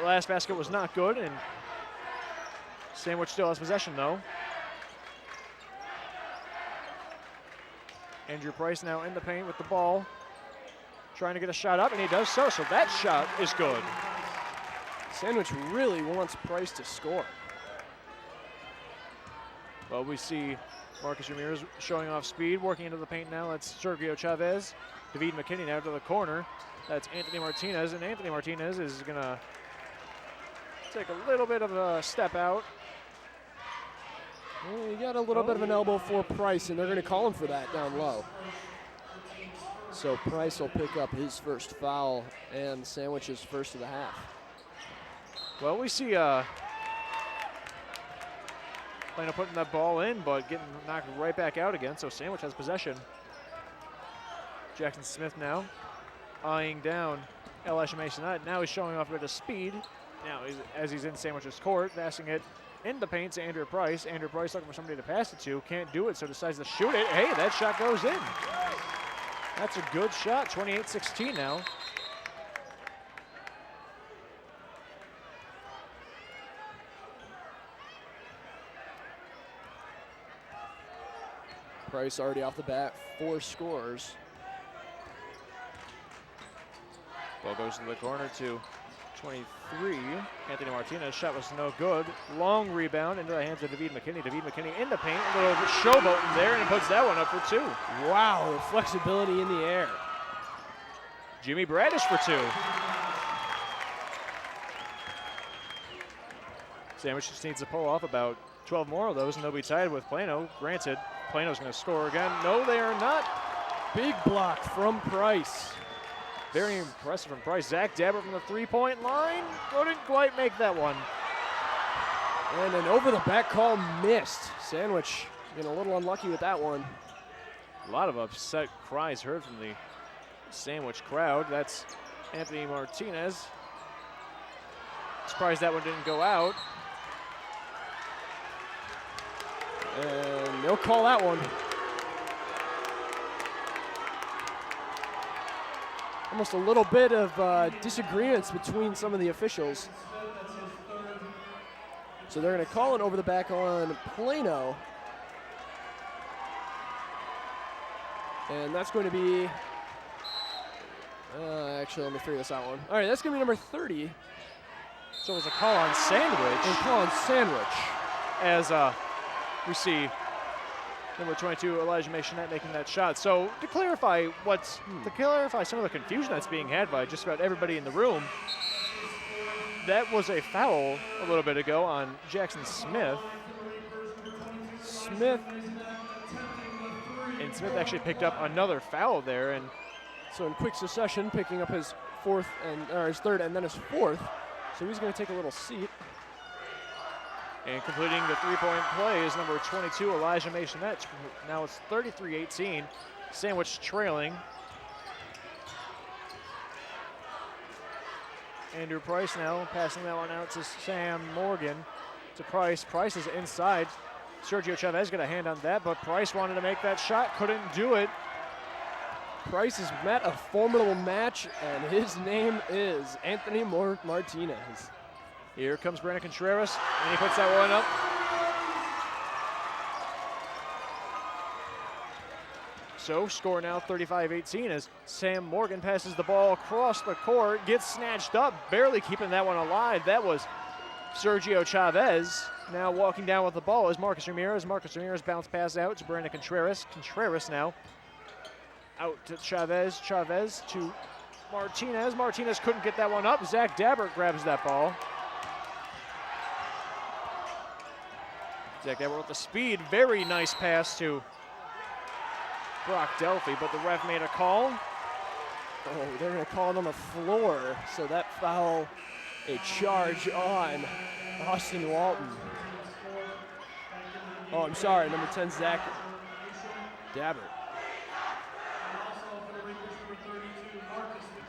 [SPEAKER 1] last basket was not good, and Sandwich still has possession though. Andrew Price now in the paint with the ball, trying to get a shot up, and he does so. So that shot is good.
[SPEAKER 3] Sandwich really wants Price to score.
[SPEAKER 1] Well, we see Marcus Ramirez showing off speed, working into the paint now. That's Sergio Chavez. David McKinney now to the corner. That's Anthony Martinez, and Anthony Martinez is gonna take a little bit of a step out.
[SPEAKER 3] Well, he got a little bit of an elbow for Price, and they're going to call him for that down low. So Price will pick up his first foul and Sandwich's first of the half.
[SPEAKER 1] Well, we see Plano putting that ball in, but getting knocked right back out again, so Sandwich has possession. Jackson Smith now eyeing down Elisha Masonette. Now he's showing off a bit of speed. Now, as he's in Sandwich's court, passing it in the paint to Andrew Price. Andrew Price looking for somebody to pass it to. Can't do it, so decides to shoot it. Hey, that shot goes in. That's a good shot, 28-16 now.
[SPEAKER 3] Price already off the bat, 4 scores.
[SPEAKER 1] Ball goes to the corner to 23. Anthony Martinez, shot was no good. Long rebound into the hands of David McKinney. David McKinney in the paint, a little showboat in there, and puts that one up for 2.
[SPEAKER 3] Wow, the flexibility in the air.
[SPEAKER 1] Jimmy Bradish for 2. Sandwich just needs to pull off about 12 more of those, and they'll be tied with Plano. Granted, Plano's going to score again. No, they are not.
[SPEAKER 3] Big block from Price.
[SPEAKER 1] Very impressive from Price. Zach Dabber from the three-point line. Couldn't quite make that one.
[SPEAKER 3] And an over-the-back call missed. Sandwich getting a little unlucky with that one.
[SPEAKER 1] A lot of upset cries heard from the Sandwich crowd. That's Anthony Martinez. Surprised that one didn't go out.
[SPEAKER 3] And they'll call that one. Almost a little bit of disagreements between some of the officials. So they're going to call it over the back on Plano. And that's going to be, actually, let me figure this out one. All right, that's going to be number 30.
[SPEAKER 1] So it was a call on Sandwich.
[SPEAKER 3] A call on Sandwich.
[SPEAKER 1] As we see number 22, Elijah Masonette, making that shot. So to clarify some of the confusion that's being had by just about everybody in the room, that was a foul a little bit ago on Jackson Smith. And Smith actually picked up another foul there, and
[SPEAKER 3] so in quick succession, picking up his his third and then his fourth. So he's going to take a little seat.
[SPEAKER 1] And completing the three-point play is number 22, Elijah Masonette. Now it's 33-18. Sandwich trailing. Andrew Price now passing that one out to Sam Morgan. To Price. Price is inside. Sergio Chavez got a hand on that, but Price wanted to make that shot, couldn't do it.
[SPEAKER 3] Price has met a formidable match, and his name is Anthony Martinez.
[SPEAKER 1] Here comes Brandon Contreras, and he puts that one up. So score now 35-18 as Sam Morgan passes the ball across the court, gets snatched up, barely keeping that one alive. That was Sergio Chavez. Now walking down with the ball is Marcus Ramirez. Marcus Ramirez bounce pass out to Brandon Contreras. Contreras now out to Chavez. Chavez to Martinez. Martinez couldn't get that one up. Zach Dabbert grabs that ball. Zach Dabbert with the speed. Very nice pass to Brock Delphi, but the ref made a call.
[SPEAKER 3] Oh, they're going to call it on the floor. So that foul, a charge on Austin Walton. Oh, I'm sorry, number 10, Zach Dabbert.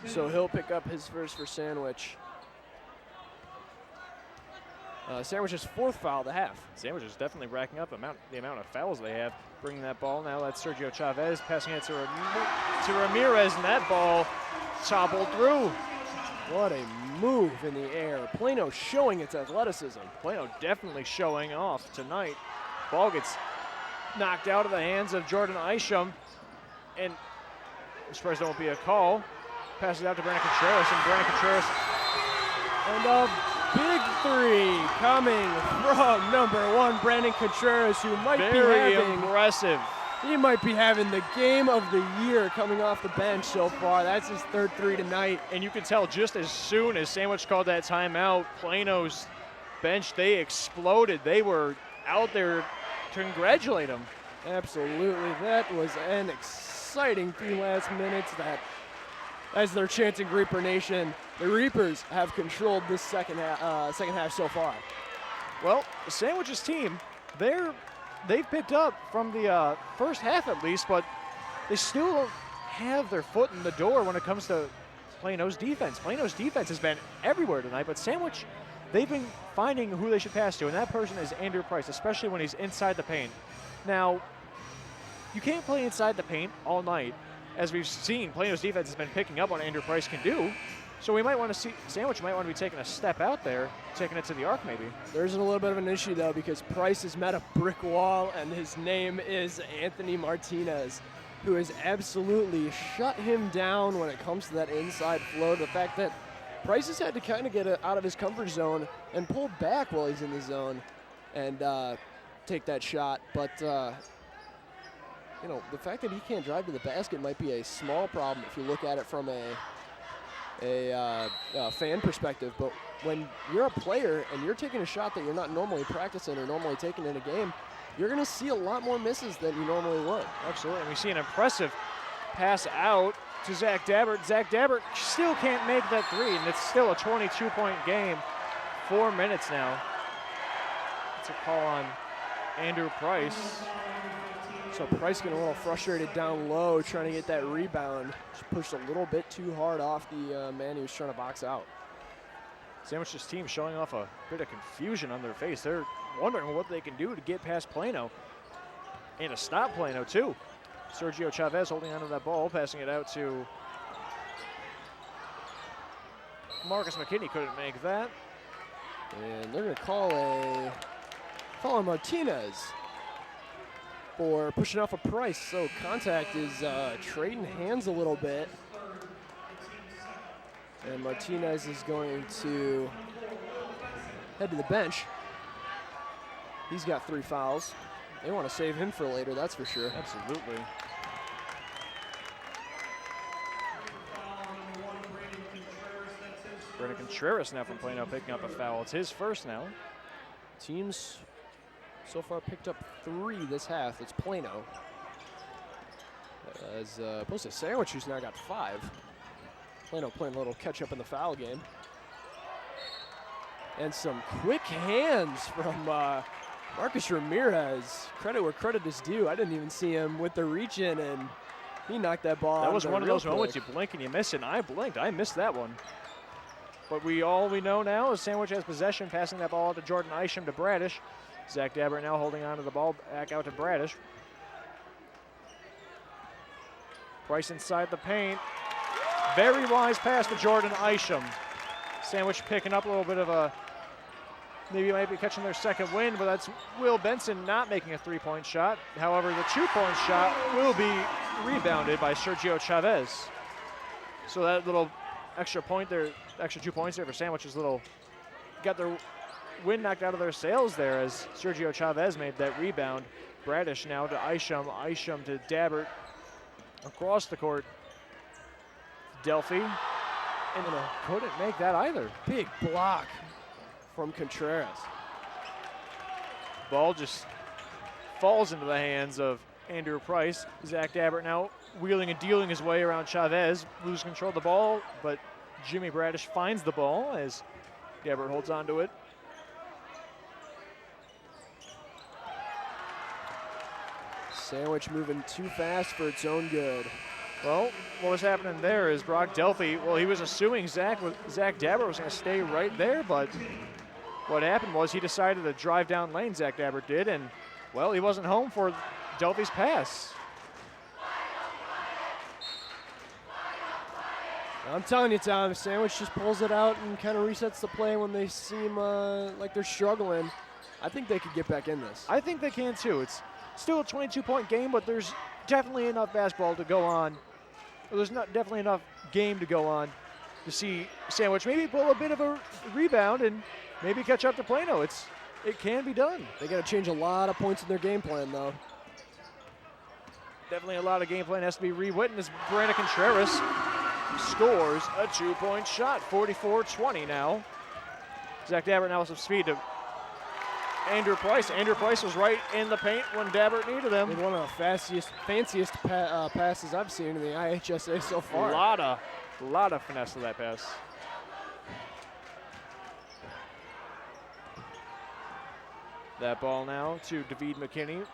[SPEAKER 3] So he'll pick up his first for Sandwich. Sandwich's fourth foul of the half.
[SPEAKER 1] Sandwich is definitely racking up the amount of fouls they have. Bringing that ball now, that's Sergio Chavez passing it to Ramirez, and that ball toppled through.
[SPEAKER 3] What a move in the air. Plano showing its athleticism.
[SPEAKER 1] Plano definitely showing off tonight. Ball gets knocked out of the hands of Jordan Isham, and I'm surprised there won't be a call. Passes out to Brandon Contreras, and Brandon Contreras.
[SPEAKER 3] And a big three coming from number 1, Brandon Contreras, who might be having
[SPEAKER 1] impressive.
[SPEAKER 3] He might be having the game of the year coming off the bench so far. That's his third three tonight.
[SPEAKER 1] And you can tell just as soon as Sandwich called that timeout, Plano's bench, they exploded. They were out there to congratulate him.
[SPEAKER 3] Absolutely. That was an exciting 3 last minutes that, as they're chanting Reaper Nation, the Reapers have controlled this second half so far.
[SPEAKER 1] Well, the Sandwiches team, they've picked up from the first half at least, but they still don't have their foot in the door when it comes to Plano's defense. Plano's defense has been everywhere tonight, but Sandwich, they've been finding who they should pass to, and that person is Andrew Price, especially when he's inside the paint. Now, you can't play inside the paint all night. As we've seen, Plano's defense has been picking up what Andrew Price can do. So we might want to see, Sandwich might want to be taking a step out there, taking it to the arc maybe.
[SPEAKER 3] There's a little bit of an issue though, because Price has met a brick wall, and his name is Anthony Martinez, who has absolutely shut him down when it comes to that inside flow. The fact that Price has had to kind of get out of his comfort zone and pull back while he's in the zone and take that shot. But, you know, the fact that he can't drive to the basket might be a small problem if you look at it from a fan perspective. But when you're a player and you're taking a shot that you're not normally practicing or normally taking in a game, you're going to see a lot more misses than you normally would.
[SPEAKER 1] Absolutely. And we see an impressive pass out to Zach Dabbert. Zach Dabbert still can't make that three, and it's still a 22-point game. 4 minutes now. It's a call on Andrew Price.
[SPEAKER 3] So Price getting a little frustrated down low, trying to get that rebound. Just pushed a little bit too hard off the man he was trying to box out.
[SPEAKER 1] Sandwich's team showing off a bit of confusion on their face. They're wondering what they can do to get past Plano and to stop Plano too. Sergio Chavez holding onto that ball, passing it out to Marcus McKinney. Couldn't make that.
[SPEAKER 3] And they're going to call on Martinez for pushing off a Price. So contact is trading hands a little bit. And Martinez is going to head to the bench. He's got 3 fouls. They want to save him for later, that's for sure.
[SPEAKER 1] Absolutely. Brandon Contreras now from Plano picking up a foul. It's his first now.
[SPEAKER 3] Teams so far picked up 3 this half. It's Plano. As opposed to Sandwich, who's now got 5. Plano playing a little catch up in the foul game. And some quick hands from Marcus Ramirez. Credit where credit is due. I didn't even see him with the reach in, and he knocked that ball out.
[SPEAKER 1] That was one of those moments you blink and you miss it, and I blinked. I missed that one. But all we know now is Sandwich has possession, passing that ball out to Jordan Isham to Bradish. Zach Dabbert now holding on to the ball, back out to Bradish. Price inside the paint. Very wise pass to Jordan Isham. Sandwich picking up a little bit of a, maybe might be catching their second win, but that's Will Benson not making a 3-point shot. However, the 2-point shot will be rebounded by Sergio Chavez. So that little extra point there, extra 2 points there for Sandwich is got their wind knocked out of their sails there as Sergio Chavez made that rebound. Bradish now to Isham, Isham to Dabbert across the court. Delphi, and couldn't make that either.
[SPEAKER 3] Big block from Contreras.
[SPEAKER 1] Ball just falls into the hands of Andrew Price. Zach Dabbert now wheeling and dealing his way around Chavez, loses control of the ball, but Jimmy Bradish finds the ball as Dabbert holds on to it.
[SPEAKER 3] Sandwich moving too fast for its own good.
[SPEAKER 1] Well, what was happening there is Brock Delphi, well, he was assuming Zach Dabbert was going to stay right there, but what happened was he decided to drive down lane, Zach Dabbert did, and, well, he wasn't home for Delphi's pass.
[SPEAKER 3] I'm telling you, Tom, Sandwich just pulls it out and kind of resets the play when they seem like they're struggling. I think they could get back in this.
[SPEAKER 1] I think they can, too. It's still a 22-point game, but there's definitely enough basketball to go on. There's definitely enough game to go on to see Sandwich maybe pull a bit of a rebound and maybe catch up to Plano. It can be done.
[SPEAKER 3] They got to change a lot of points in their game plan, though.
[SPEAKER 1] Definitely a lot of game plan has to be rewritten as Brandon Contreras scores a 2-point shot, 44-20 now. Zach Dabbert now with some speed to Andrew Price. Andrew Price was right in the paint when Dabbert needed him.
[SPEAKER 3] One of the fanciest passes I've seen in the IHSA so far.
[SPEAKER 1] A lot of finesse to that pass. That ball now to David McKinney.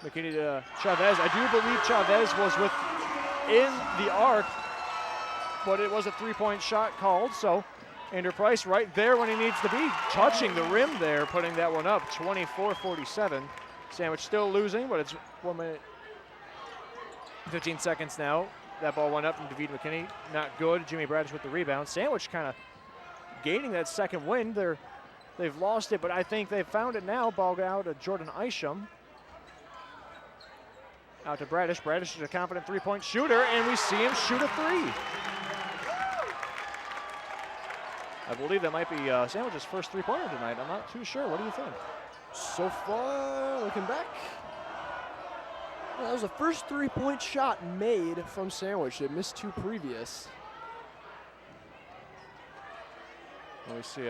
[SPEAKER 1] McKinney to Chavez. I do believe Chavez was within the arc, but it was a three-point shot called, so Andrew Price right there when he needs to be, touching the rim there, putting that one up, 24-47. Sandwich still losing, but it's 1 minute, 15 seconds now. That ball went up from David McKinney, not good. Jimmy Bradish with the rebound. Sandwich kind of gaining that second win. They've lost it, but I think they've found it now. Ball out to Jordan Isham. Out to Bradish. Bradish is a confident three-point shooter, and we see him shoot a three. I believe that might be Sandwich's first three-pointer tonight. I'm not too sure. What do you think?
[SPEAKER 3] So far, looking back, that was the first three-point shot made from Sandwich. They missed two previous.
[SPEAKER 1] Well, we see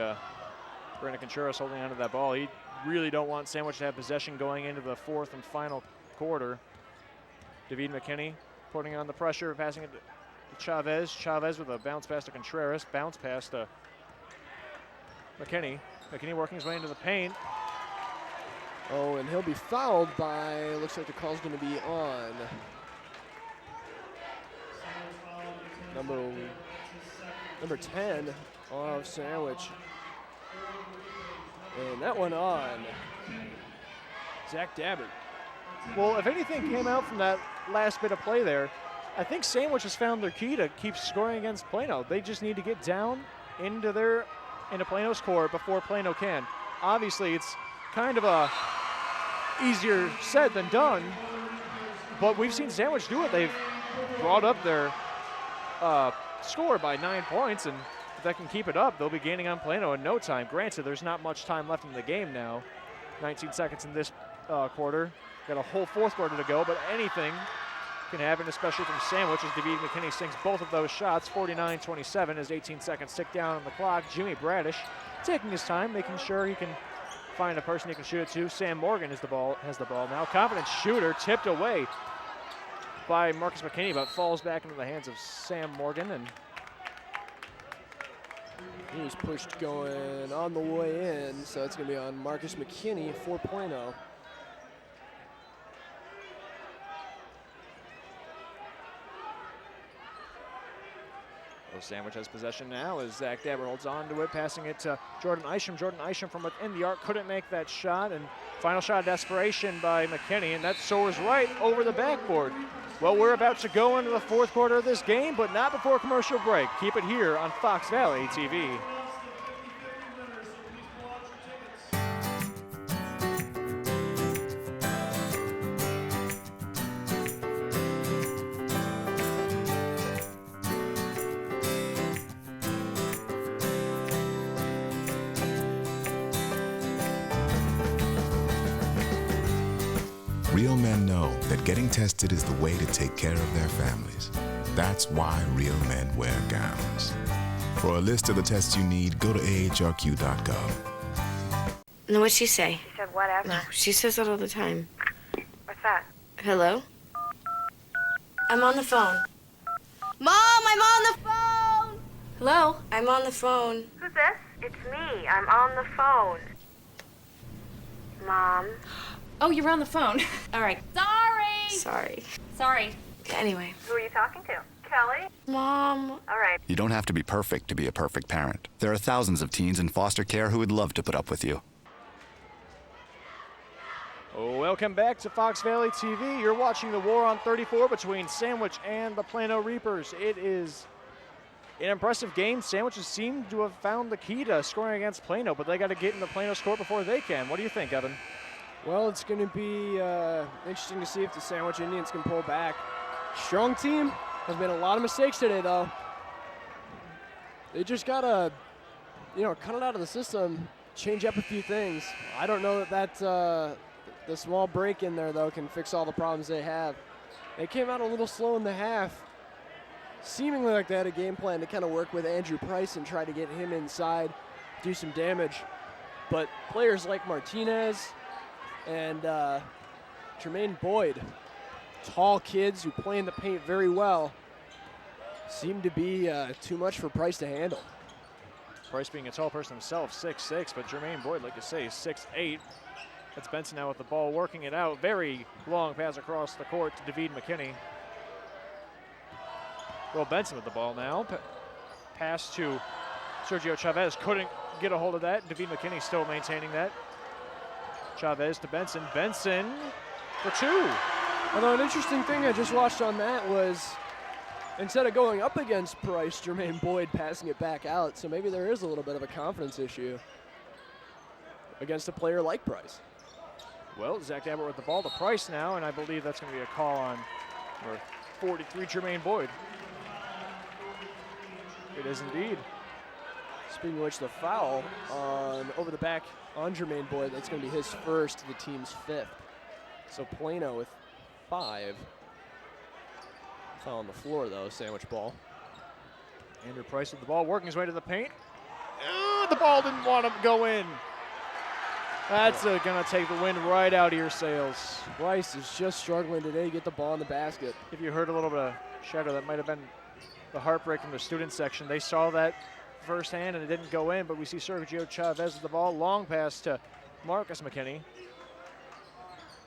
[SPEAKER 1] Brandon Contreras holding onto that ball. He really don't want Sandwich to have possession going into the fourth and final quarter. David McKinney putting on the pressure, passing it to Chavez. Chavez with a bounce pass to Contreras. Bounce pass to McKinney. McKinney working his way into the paint.
[SPEAKER 3] Oh, and he'll be fouled by, looks like the call's going to be on number 10 of Sandwich. And that one on Zach Dabbert.
[SPEAKER 1] Well, if anything came out from that last bit of play there, I think Sandwich has found their key to keep scoring against Plano. They just need to get down into Plano's court before Plano can. Obviously, it's kind of a easier said than done, but we've seen Sandwich do it. They've brought up their score by 9 points, and if they can keep it up, they'll be gaining on Plano in no time. Granted, there's not much time left in the game now. 19 seconds in this quarter. Got a whole fourth quarter to go, but anything can happen, especially from Sandwich, as David McKinney sinks both of those shots. 49-27 as 18 seconds tick down on the clock. Jimmy Bradish taking his time, making sure he can find a person he can shoot it to. Sam Morgan has the ball now. Confident shooter, tipped away by Marcus McKinney, but falls back into the hands of Sam Morgan. And
[SPEAKER 3] he's pushed going on the way in, so it's going to be on Marcus McKinney for Plano.
[SPEAKER 1] Sandwich has possession now as Zach Dabbert holds on to it, passing it to Jordan Isham. Jordan Isham from within the arc couldn't make that shot, and final shot of desperation by McKinney, and that soars right over the backboard. Well, we're about to go into the fourth quarter of this game, but not before commercial break. Keep it here on Fox Valley TV.
[SPEAKER 9] Real men know that getting tested is the way to take care of their families. That's why real men wear gowns. For a list of the tests you need, go to ahrq.gov.
[SPEAKER 10] No, what'd she say?
[SPEAKER 11] She said whatever.
[SPEAKER 10] No, she says that all the time.
[SPEAKER 11] What's that?
[SPEAKER 10] Hello? I'm on the phone.
[SPEAKER 11] Mom, I'm on the phone!
[SPEAKER 10] Hello? I'm on the phone.
[SPEAKER 11] Who's this? It's me. I'm on the phone. Mom.
[SPEAKER 12] Oh, you're on the phone.
[SPEAKER 10] All right.
[SPEAKER 12] Sorry.
[SPEAKER 10] Sorry. Anyway.
[SPEAKER 11] Who are you talking to? Kelly?
[SPEAKER 10] Mom.
[SPEAKER 11] All right.
[SPEAKER 6] You don't have to be perfect to be a perfect parent. There are thousands of teens in foster care who would love to put up with you.
[SPEAKER 1] Welcome back to Fox Valley TV. You're watching the War on 34 between Sandwich and the Plano Reapers. It is an impressive game. Sandwiches seem to have found the key to scoring against Plano, but they got to get in the Plano score before they can. What do you think, Evan?
[SPEAKER 3] Well, it's going to be interesting to see if the Sandwich Indians can pull back. Strong team has made a lot of mistakes today, though. They just got to, cut it out of the system, change up a few things. I don't know that the small break in there, though, can fix all the problems they have. They came out a little slow in the half, seemingly like they had a game plan to kind of work with Andrew Price and try to get him inside, do some damage. but players like Martinez and Jermaine Boyd, tall kids who play in the paint very well, seem to be too much for Price to handle.
[SPEAKER 1] Price being a tall person himself, 6'6", but Jermaine Boyd, like you say, 6'8". That's Benson now with the ball, working it out. Very long pass across the court to David McKinney. Will Benson with the ball now. Pass to Sergio Chavez, couldn't get a hold of that. David McKinney still maintaining that. Chavez to Benson. Benson for two.
[SPEAKER 3] Although an interesting thing I just watched on that was, instead of going up against Price, Jermaine Boyd passing it back out. So maybe there is a little bit of a confidence issue against a player like Price.
[SPEAKER 1] Well, Zach Dabbert with the ball to Price now, and I believe that's going to be a call on number 43, Jermaine Boyd. It is indeed.
[SPEAKER 3] Speaking of which, the foul on over the back on Jermaine Boyd, that's going to be his first, the team's 5th. So Plano with 5. Foul on the floor, though, sandwich ball.
[SPEAKER 1] Andrew Price with the ball, working his way to the paint. The ball didn't want to go in. That's going to take the wind right out of your sails.
[SPEAKER 3] Price is just struggling today to get the ball in the basket.
[SPEAKER 1] If you heard a little bit of chatter, that might have been the heartbreak from the student section. They saw that firsthand and it didn't go in, but we see Sergio Chavez with the ball. Long pass to Marcus McKinney.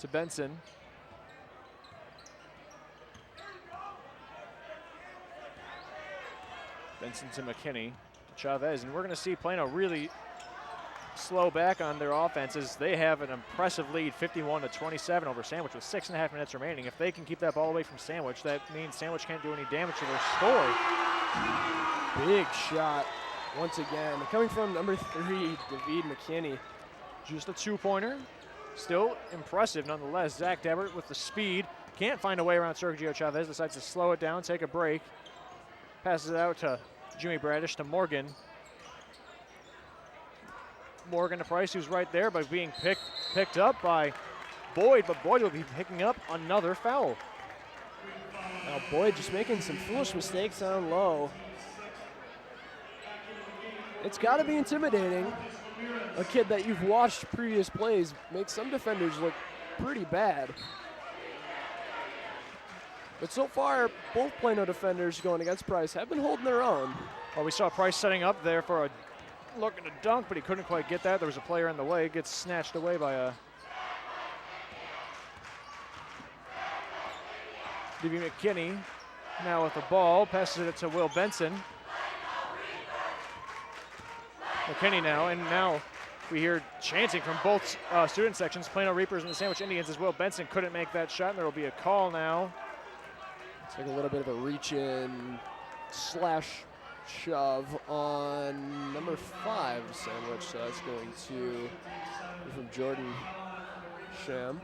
[SPEAKER 1] To Benson. Benson to McKinney, to Chavez, and we're going to see Plano really slow back on their offenses. They have an impressive lead, 51-27 over Sandwich with 6.5 minutes remaining. If they can keep that ball away from Sandwich, that means Sandwich can't do any damage to their score.
[SPEAKER 3] Big shot once again, coming from number 3, David McKinney.
[SPEAKER 1] Just a 2-pointer. Still impressive nonetheless. Zach Dabbert with the speed. Can't find a way around Sergio Chavez. Decides to slow it down, take a break. Passes it out to Jimmy Bradish to Morgan. Morgan to Price, who's right there, but being picked up by Boyd, but Boyd will be picking up another foul.
[SPEAKER 3] Now Boyd just making some foolish mistakes down low. It's got to be intimidating. A kid that you've watched previous plays make some defenders look pretty bad. But so far, both Plano defenders going against Price have been holding their own.
[SPEAKER 1] Well, we saw Price setting up there for a looking to dunk, but he couldn't quite get that. There was a player in the way. Gets snatched away by a D.B. McKinney. Now with the ball, passes it to Will Benson. McKinney now, and now we hear chanting from both student sections, Plano Reapers and the Sandwich Indians, as Will Benson couldn't make that shot, and there will be a call now.
[SPEAKER 3] It's like a little bit of a reach-in slash shove on number 5 Sandwich, so that's going to be from Jordan Sham.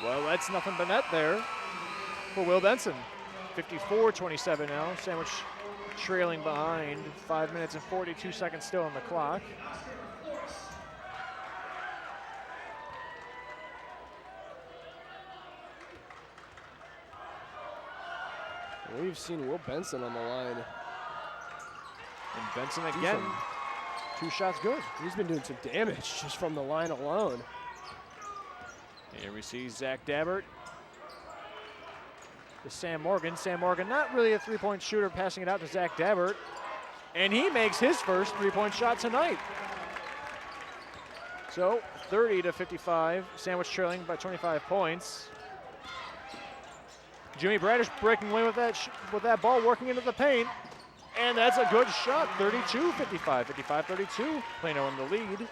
[SPEAKER 1] Well, that's nothing but net there for Will Benson. 54-27 now. Sandwich trailing behind. 5 minutes and 42 seconds still on the clock.
[SPEAKER 3] We've seen Will Benson on the line.
[SPEAKER 1] And Benson again. 2 shots good.
[SPEAKER 3] He's been doing some damage just from the line alone.
[SPEAKER 1] Here we see Zach Dabbert to Sam Morgan. Sam Morgan, not really a three-point shooter, passing it out to Zach Dabbert. And he makes his first three-point shot tonight. So 30-55, Sandwich trailing by 25 points. Jimmy Bradish breaking away with that ball, working into the paint. And that's a good shot, 32-55, 55-32, Plano in the lead.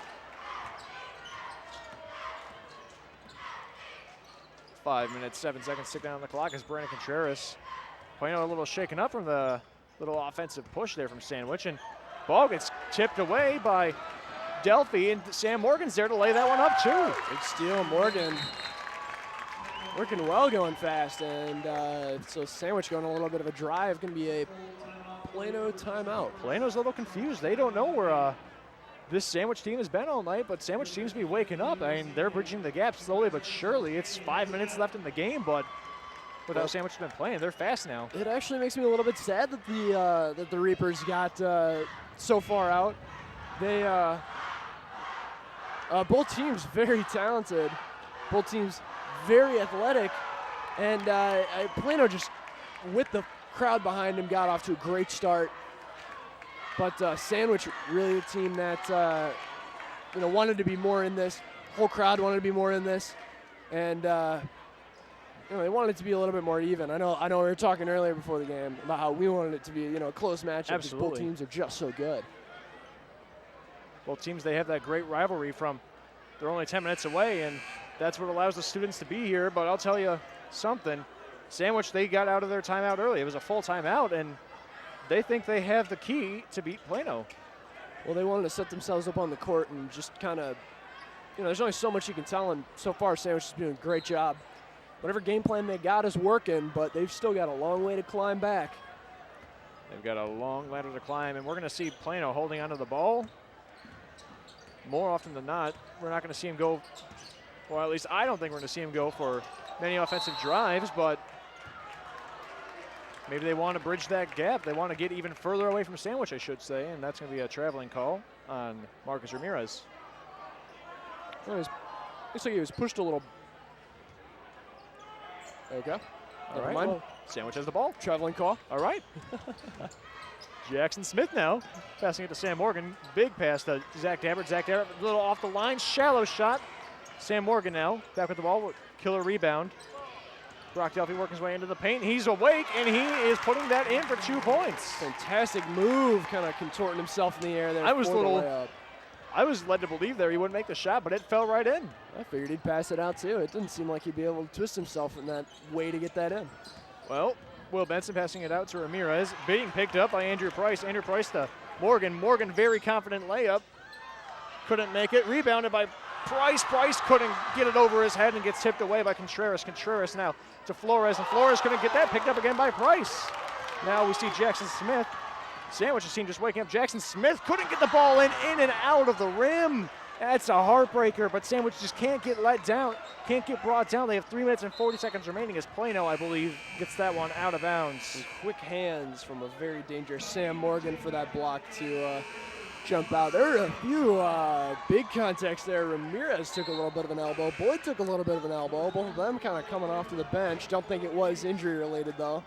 [SPEAKER 1] 5 minutes, 7 seconds tick down on the clock as Brandon Contreras. Plano a little shaken up from the little offensive push there from Sandwich, and ball gets tipped away by Delphi, and Sam Morgan's there to lay that one up too.
[SPEAKER 3] Big steal, Morgan. Working well, going fast, and so Sandwich going a little bit of a drive. Going to be a Plano timeout.
[SPEAKER 1] Plano's a little confused. They don't know where this Sandwich team has been all night, but Sandwich seems to be waking up. I mean, they're bridging the gap slowly but surely. It's 5 minutes left in the game, but with how Sandwich has been playing. They're fast now.
[SPEAKER 3] It actually makes me a little bit sad that the Reapers got so far out. They both teams very talented, both teams very athletic, and Plano just with the crowd behind him got off to a great start. But Sandwich really a team that wanted to be more in this. Whole crowd wanted to be more in this, and they wanted it to be a little bit more even. I know we were talking earlier before the game about how we wanted it to be a close matchup because both teams are just so good.
[SPEAKER 1] Both teams, they have that great rivalry from they're only 10 minutes away, and that's what allows the students to be here. But I'll tell you something, Sandwich, they got out of their timeout early. It was a full timeout, and they think they have the key to beat Plano.
[SPEAKER 3] Well, they wanted to set themselves up on the court and just kind of, there's only so much you can tell, and so far Sandwich is doing a great job. Whatever game plan they got is working, but they've still got a long way to climb back.
[SPEAKER 1] They've got a long ladder to climb, and we're going to see Plano holding onto the ball. More often than not, we're not going to see him go, or at least I don't think we're going to see him go for many offensive drives, but maybe they want to bridge that gap. They want to get even further away from Sandwich, I should say, and that's going to be a traveling call on Marcus Ramirez.
[SPEAKER 3] Well, looks like he was pushed a little. Okay.
[SPEAKER 1] All right. Well, Sandwich has the ball.
[SPEAKER 3] Traveling call.
[SPEAKER 1] All right. Jackson Smith now passing it to Sam Morgan. Big pass to Zach Dabbert. Zach Dabbert a little off the line. Shallow shot. Sam Morgan now back with the ball. Killer rebound. Brock Delphi working his way into the paint. He's awake, and he is putting that in for 2 points.
[SPEAKER 3] Fantastic move, kind of contorting himself in the air there.
[SPEAKER 1] I was led to believe there he wouldn't make the shot, but it fell right in.
[SPEAKER 3] I figured he'd pass it out too. It didn't seem like he'd be able to twist himself in that way to get that in.
[SPEAKER 1] Well, Will Benson passing it out to Ramirez. Being picked up by Andrew Price. Andrew Price to Morgan. Morgan, very confident layup. Couldn't make it. Rebounded by Price. Price couldn't get it over his head and gets tipped away by Contreras. Contreras now to Flores, and Flores couldn't get that. Picked up again by Price. Now we see Jackson Smith. Sandwich's team just waking up. Jackson Smith couldn't get the ball in and out of the rim. That's a heartbreaker, but Sandwich just can't get let down, can't get brought down. They have 3 minutes and 40 seconds remaining as Plano, I believe, gets that one out of bounds.
[SPEAKER 3] And quick hands from a very dangerous Sam Morgan for that block to jump out. There are a few big contacts there. Ramirez took a little bit of an elbow. Boyd took a little bit of an elbow. Both of them kind of coming off to the bench. Don't think it was injury related though.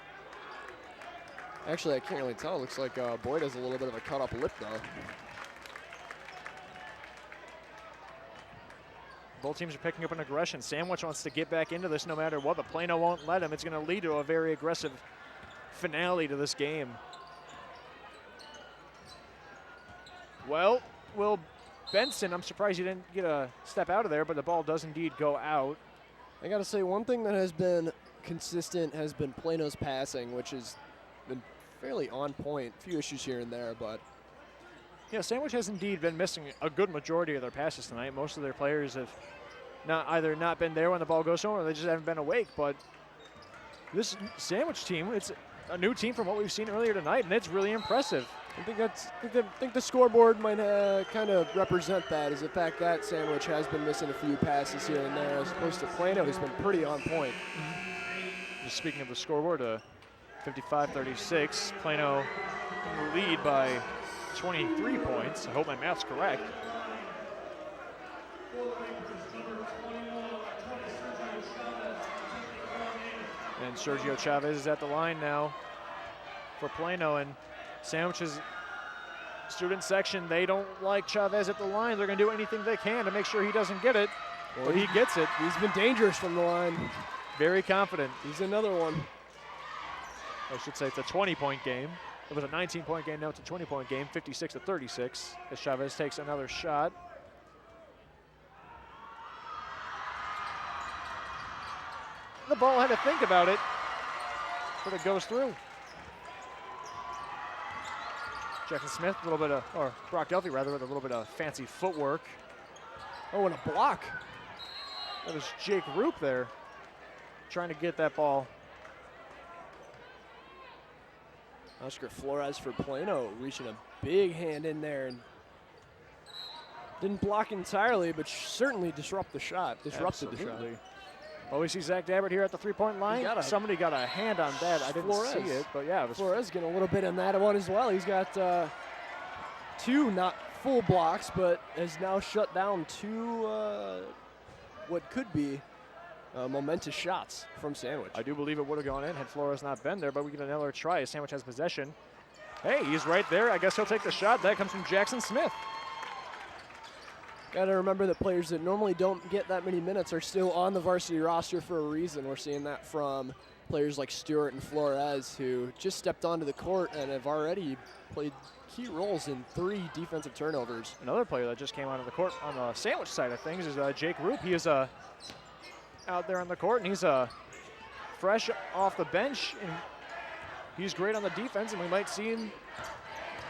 [SPEAKER 3] Actually, I can't really tell. It looks like Boyd has a little bit of a cut up lip though.
[SPEAKER 1] Both teams are picking up an aggression. Sandwich wants to get back into this no matter what, but Plano won't let him. It's going to lead to a very aggressive finale to this game. Well, Will Benson, I'm surprised he didn't get a step out of there, but the ball does indeed go out.
[SPEAKER 3] I got to say, one thing that has been consistent has been Plano's passing, which has been fairly on point. A few issues here and there, but
[SPEAKER 1] yeah, Sandwich has indeed been missing a good majority of their passes tonight. Most of their players have either not been there when the ball goes home or they just haven't been awake. But this Sandwich team, it's a new team from what we've seen earlier tonight, and it's really impressive.
[SPEAKER 3] I think the scoreboard might kind of represent that, is the fact that Sandwich has been missing a few passes here and there, as opposed to Plano, who's been pretty on point.
[SPEAKER 1] Just speaking of the scoreboard, 55-36, Plano in the lead by 23 points. I hope my math's correct. And Sergio Chavez is at the line now for Plano, and Sandwich's student section, they don't like Chavez at the line. They're going to do anything they can to make sure he doesn't get it. Well, but he gets it.
[SPEAKER 3] He's been dangerous from the line.
[SPEAKER 1] Very confident.
[SPEAKER 3] He's another one.
[SPEAKER 1] I should say it's a 20-point game. It was a 19-point game, now it's a 20-point game, 56-36, as Chavez takes another shot. The ball had to think about it, but it goes through. Jackson Smith, a little bit of, or Brock Delphi rather, with a little bit of fancy footwork.
[SPEAKER 3] Oh, and a block.
[SPEAKER 1] That was Jake Roop there, trying to get that ball.
[SPEAKER 3] Oscar Flores for Plano, reaching a big hand in there and didn't block entirely, but certainly disrupted the shot.
[SPEAKER 1] Absolutely. Well, we see Zach Dabbert here at the three-point line. Somebody got a hand on that. I didn't see it, but yeah. It was
[SPEAKER 3] Flores getting a little bit on that one as well. He's got 2 not full blocks, but has now shut down 2 what could be momentous shots from Sandwich.
[SPEAKER 1] I do believe it would have gone in had Flores not been there, but we get another try. Sandwich has possession. Hey, he's right there. I guess he'll take the shot. That comes from Jackson Smith.
[SPEAKER 3] Got to remember that players that normally don't get that many minutes are still on the varsity roster for a reason. We're seeing that from players like Stewart and Flores, who just stepped onto the court and have already played key roles in 3 defensive turnovers.
[SPEAKER 1] Another player that just came onto the court on the Sandwich side of things is Jake Roop. He is out there on the court, and he's fresh off the bench, and he's great on the defense, and we might see him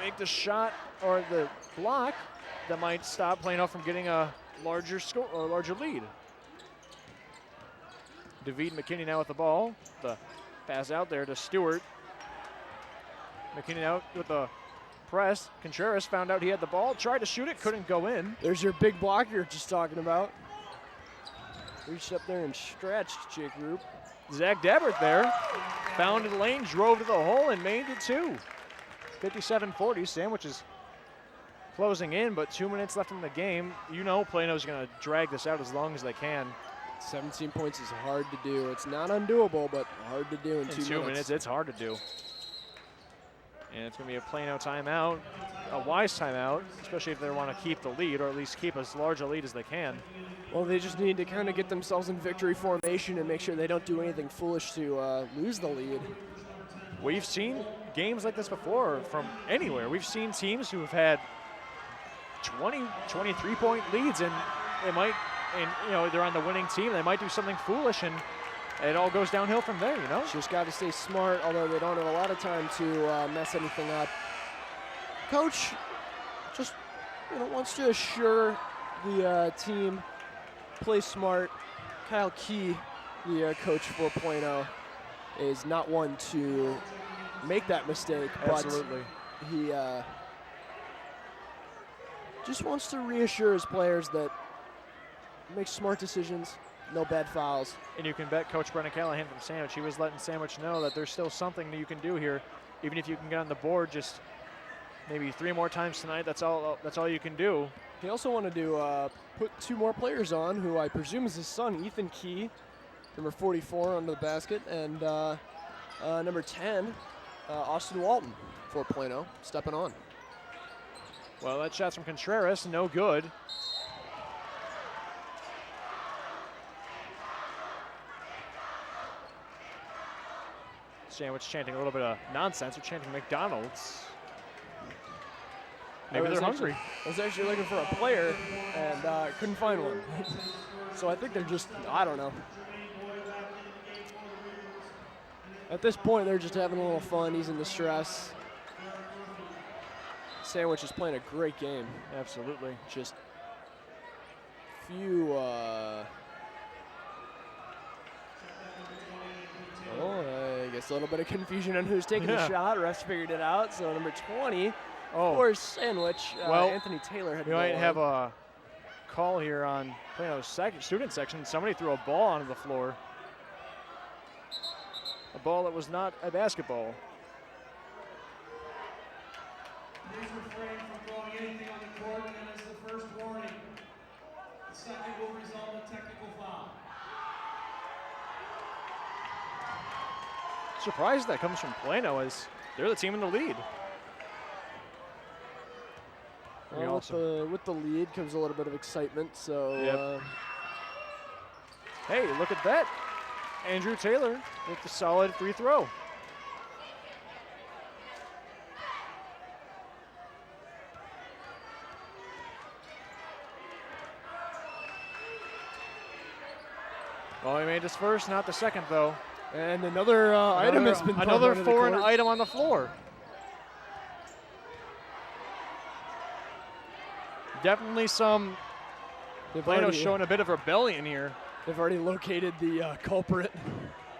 [SPEAKER 1] make the shot or the block that might stop Plano from getting a larger score or a larger lead. David McKinney now with the ball. The pass out there to Stewart. McKinney out with the press. Contreras found out he had the ball, tried to shoot it, couldn't go in.
[SPEAKER 3] There's your big block you're just talking about. Reached up there and stretched Jake Roop.
[SPEAKER 1] Zach Dabbert there. Found the lane, drove to the hole, and made it 2. 57-40. Sandwich is closing in, but 2 minutes left in the game. You know Plano's going to drag this out as long as they can.
[SPEAKER 3] 17 points is hard to do. It's not undoable, but hard to do in 2 minutes.
[SPEAKER 1] It's hard to do. And it's going to be a Plano timeout, a wise timeout, especially if they want to keep the lead, or at least keep as large a lead as they can.
[SPEAKER 3] Well, they just need to kind of get themselves in victory formation and make sure they don't do anything foolish to lose the lead.
[SPEAKER 1] We've seen games like this before from anywhere. We've seen teams who have had 20, 23-point leads, and they might, and you know, they're on the winning team. They might do something foolish, and it all goes downhill from there, you know?
[SPEAKER 3] Just got to stay smart, although they don't have a lot of time to mess anything up. Coach just, wants to assure the team play smart. Kyle Key, the coach for Plano, is not one to make that mistake.
[SPEAKER 1] Absolutely.
[SPEAKER 3] But he just wants to reassure his players that make smart decisions, no bad fouls.
[SPEAKER 1] And you can bet Coach Brennan Callahan from Sandwich, he was letting Sandwich know that there's still something that you can do here. Even if you can get on the board just maybe 3 more times tonight, that's all you can do.
[SPEAKER 3] He also wanted to put 2 more players on, who I presume is his son, Ethan Key, number 44 under the basket, and number 10, Austin Walton for Plano, stepping on.
[SPEAKER 1] Well, that shot's from Contreras, no good. Sandwich chanting a little bit of nonsense. They're chanting McDonald's. Maybe they're hungry.
[SPEAKER 3] I was actually looking for a player and couldn't find one. So I think they're just, I don't know. At this point, they're just having a little fun, easing the stress. Sandwich is playing a great game.
[SPEAKER 1] Absolutely.
[SPEAKER 3] Just few, I guess a little bit of confusion on who's taking the shot. Refs figured it out. So number 20 for Sandwich, Anthony Taylor had to
[SPEAKER 1] we might have a call here on Plano's student section. Somebody threw a ball onto the floor. A ball that was not a basketball.
[SPEAKER 2] Please refrain from throwing anything on the court, and as the first warning. The second will result in a technical foul.
[SPEAKER 1] Surprised that comes from Plano, as they're the team in the lead.
[SPEAKER 3] Well, with the lead comes a little bit of excitement, so.
[SPEAKER 1] Hey, look at that. Andrew Taylor with the solid free throw. Well, he made his first, not the second, though.
[SPEAKER 3] And another item has been
[SPEAKER 1] another foreign item on the floor. Definitely some Plano showing a bit of rebellion here.
[SPEAKER 3] They've already located the culprit.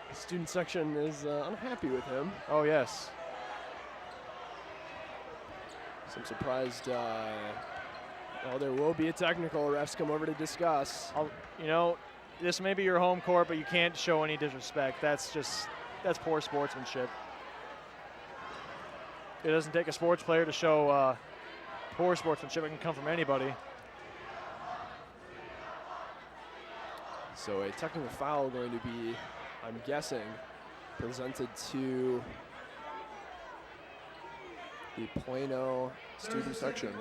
[SPEAKER 3] The student section is unhappy with him.
[SPEAKER 1] Oh, yes.
[SPEAKER 3] So I'm surprised. Well, there will be a technical. Refs come over to discuss.
[SPEAKER 1] this may be your home court, but you can't show any disrespect. That's poor sportsmanship. It doesn't take a sports player to show poor sportsmanship. It can come from anybody.
[SPEAKER 3] So a technical foul going to be, I'm guessing, presented to the Plano student section.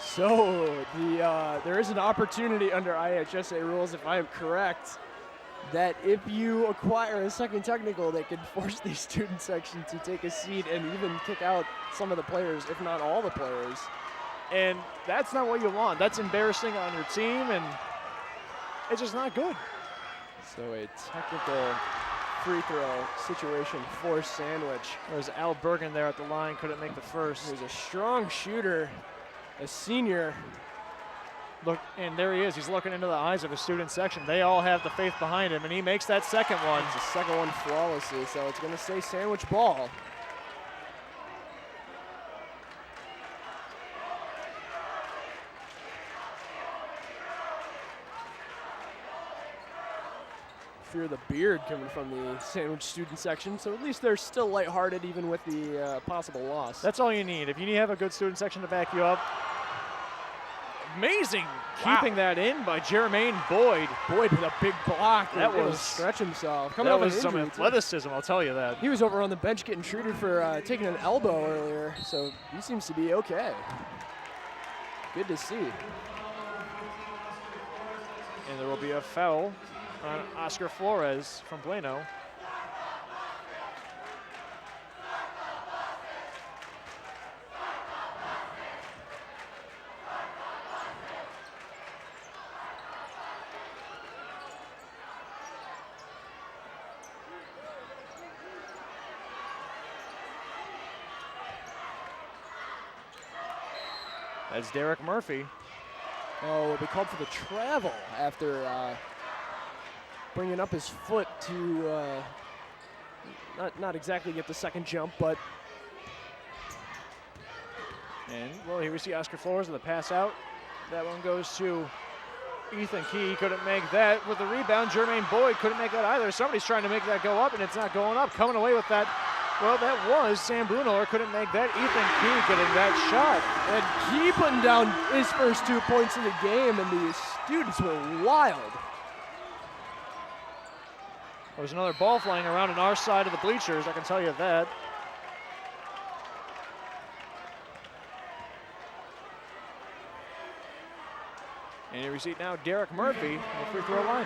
[SPEAKER 3] So there is an opportunity under IHSA rules, if I am correct, that if you acquire a second technical, they can force the student section to take a seat and even kick out some of the players, if not all the players.
[SPEAKER 1] And that's not what you want. That's embarrassing on your team, and it's just not good.
[SPEAKER 3] So a technical free throw situation for Sandwich.
[SPEAKER 1] There's Al Bergen there at the line, couldn't make the first.
[SPEAKER 3] He's a strong shooter, a senior.
[SPEAKER 1] Look, and there he is. He's looking into the eyes of his student section. They all have the faith behind him, and he makes that second one.
[SPEAKER 3] It's the second one flawlessly, so it's going to stay Sandwich ball. Fear the beard coming from the Sandwich student section, so at least they're still lighthearted even with the possible loss.
[SPEAKER 1] That's all you need. If you have a good student section to back you up. Amazing keeping that in by Jermaine Boyd.
[SPEAKER 3] Boyd with a big block.
[SPEAKER 1] That was
[SPEAKER 3] stretch himself.
[SPEAKER 1] That was some athleticism, I'll tell you that.
[SPEAKER 3] He was over on the bench getting treated for taking an elbow earlier, so he seems to be okay. Good to see.
[SPEAKER 1] And there will be a foul on Oscar Flores from Plano. That's Derek Murphy.
[SPEAKER 3] Oh, will be called for the travel after bringing up his foot to not exactly get the second jump, but.
[SPEAKER 1] And, well, here we see Oscar Flores with the pass out. That one goes to Ethan Key. Couldn't make that with the rebound. Jermaine Boyd couldn't make that either. Somebody's trying to make that go up, and it's not going up. Coming away with that. Well, that was Sam Brunor. Couldn't make that. Ethan Key getting that shot.
[SPEAKER 3] And Key putting down his first 2 points of the game, and the students were wild.
[SPEAKER 1] There was another ball flying around on our side of the bleachers, I can tell you that. And here we see now Derek Murphy on the free throw line.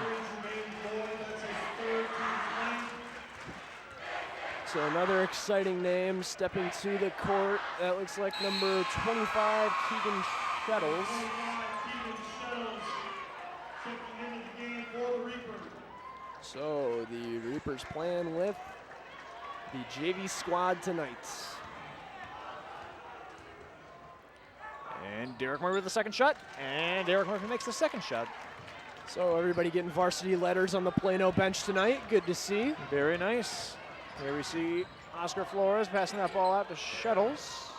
[SPEAKER 3] So another exciting name stepping to the court. That looks like number 25, Keegan Shettles. So the Reapers playing with the JV squad tonight.
[SPEAKER 1] And Derek Murphy with the second shot. And Derek Murphy makes the second shot.
[SPEAKER 3] So everybody getting varsity letters on the Plano bench tonight. Good to see.
[SPEAKER 1] Very nice. Here we see Oscar Flores passing that ball out to Shettles.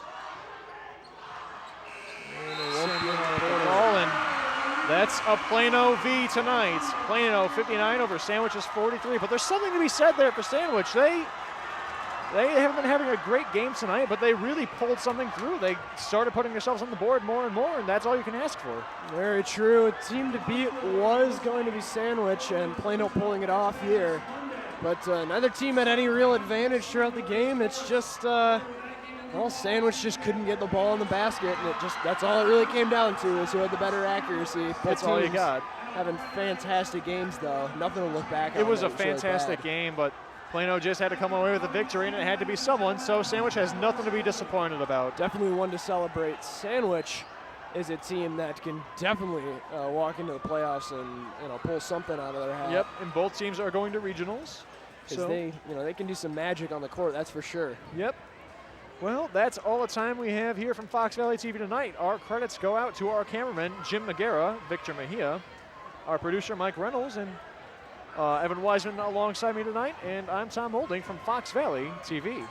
[SPEAKER 1] And that's a Plano V tonight. Plano 59 over Sandwich's 43. But there's something to be said there for Sandwich. They haven't been having a great game tonight, but they really pulled something through. They started putting themselves on the board more and more, and that's all you can ask for.
[SPEAKER 3] Very true. A team to beat was going to be Sandwich, and Plano pulling it off here. But neither team had any real advantage throughout the game. It's just, well, Sandwich just couldn't get the ball in the basket, and that's all it really came down to, is who had the better accuracy.
[SPEAKER 1] That's all you got.
[SPEAKER 3] Having fantastic games, though. Nothing to look back on.
[SPEAKER 1] It was a fantastic game, but Plano just had to come away with a victory, and it had to be someone, so Sandwich has nothing to be disappointed about.
[SPEAKER 3] Definitely one to celebrate. Sandwich is a team that can definitely walk into the playoffs and pull something out of their hat.
[SPEAKER 1] Yep, and both teams are going to regionals.
[SPEAKER 3] Because they can do some magic on the court, that's for sure.
[SPEAKER 1] Yep. Well, that's all the time we have here from Fox Valley TV tonight. Our credits go out to our cameraman, Jim Magera, Victor Mejia, our producer, Mike Reynolds, and Evan Wiseman alongside me tonight, and I'm Tom Holding from Fox Valley TV.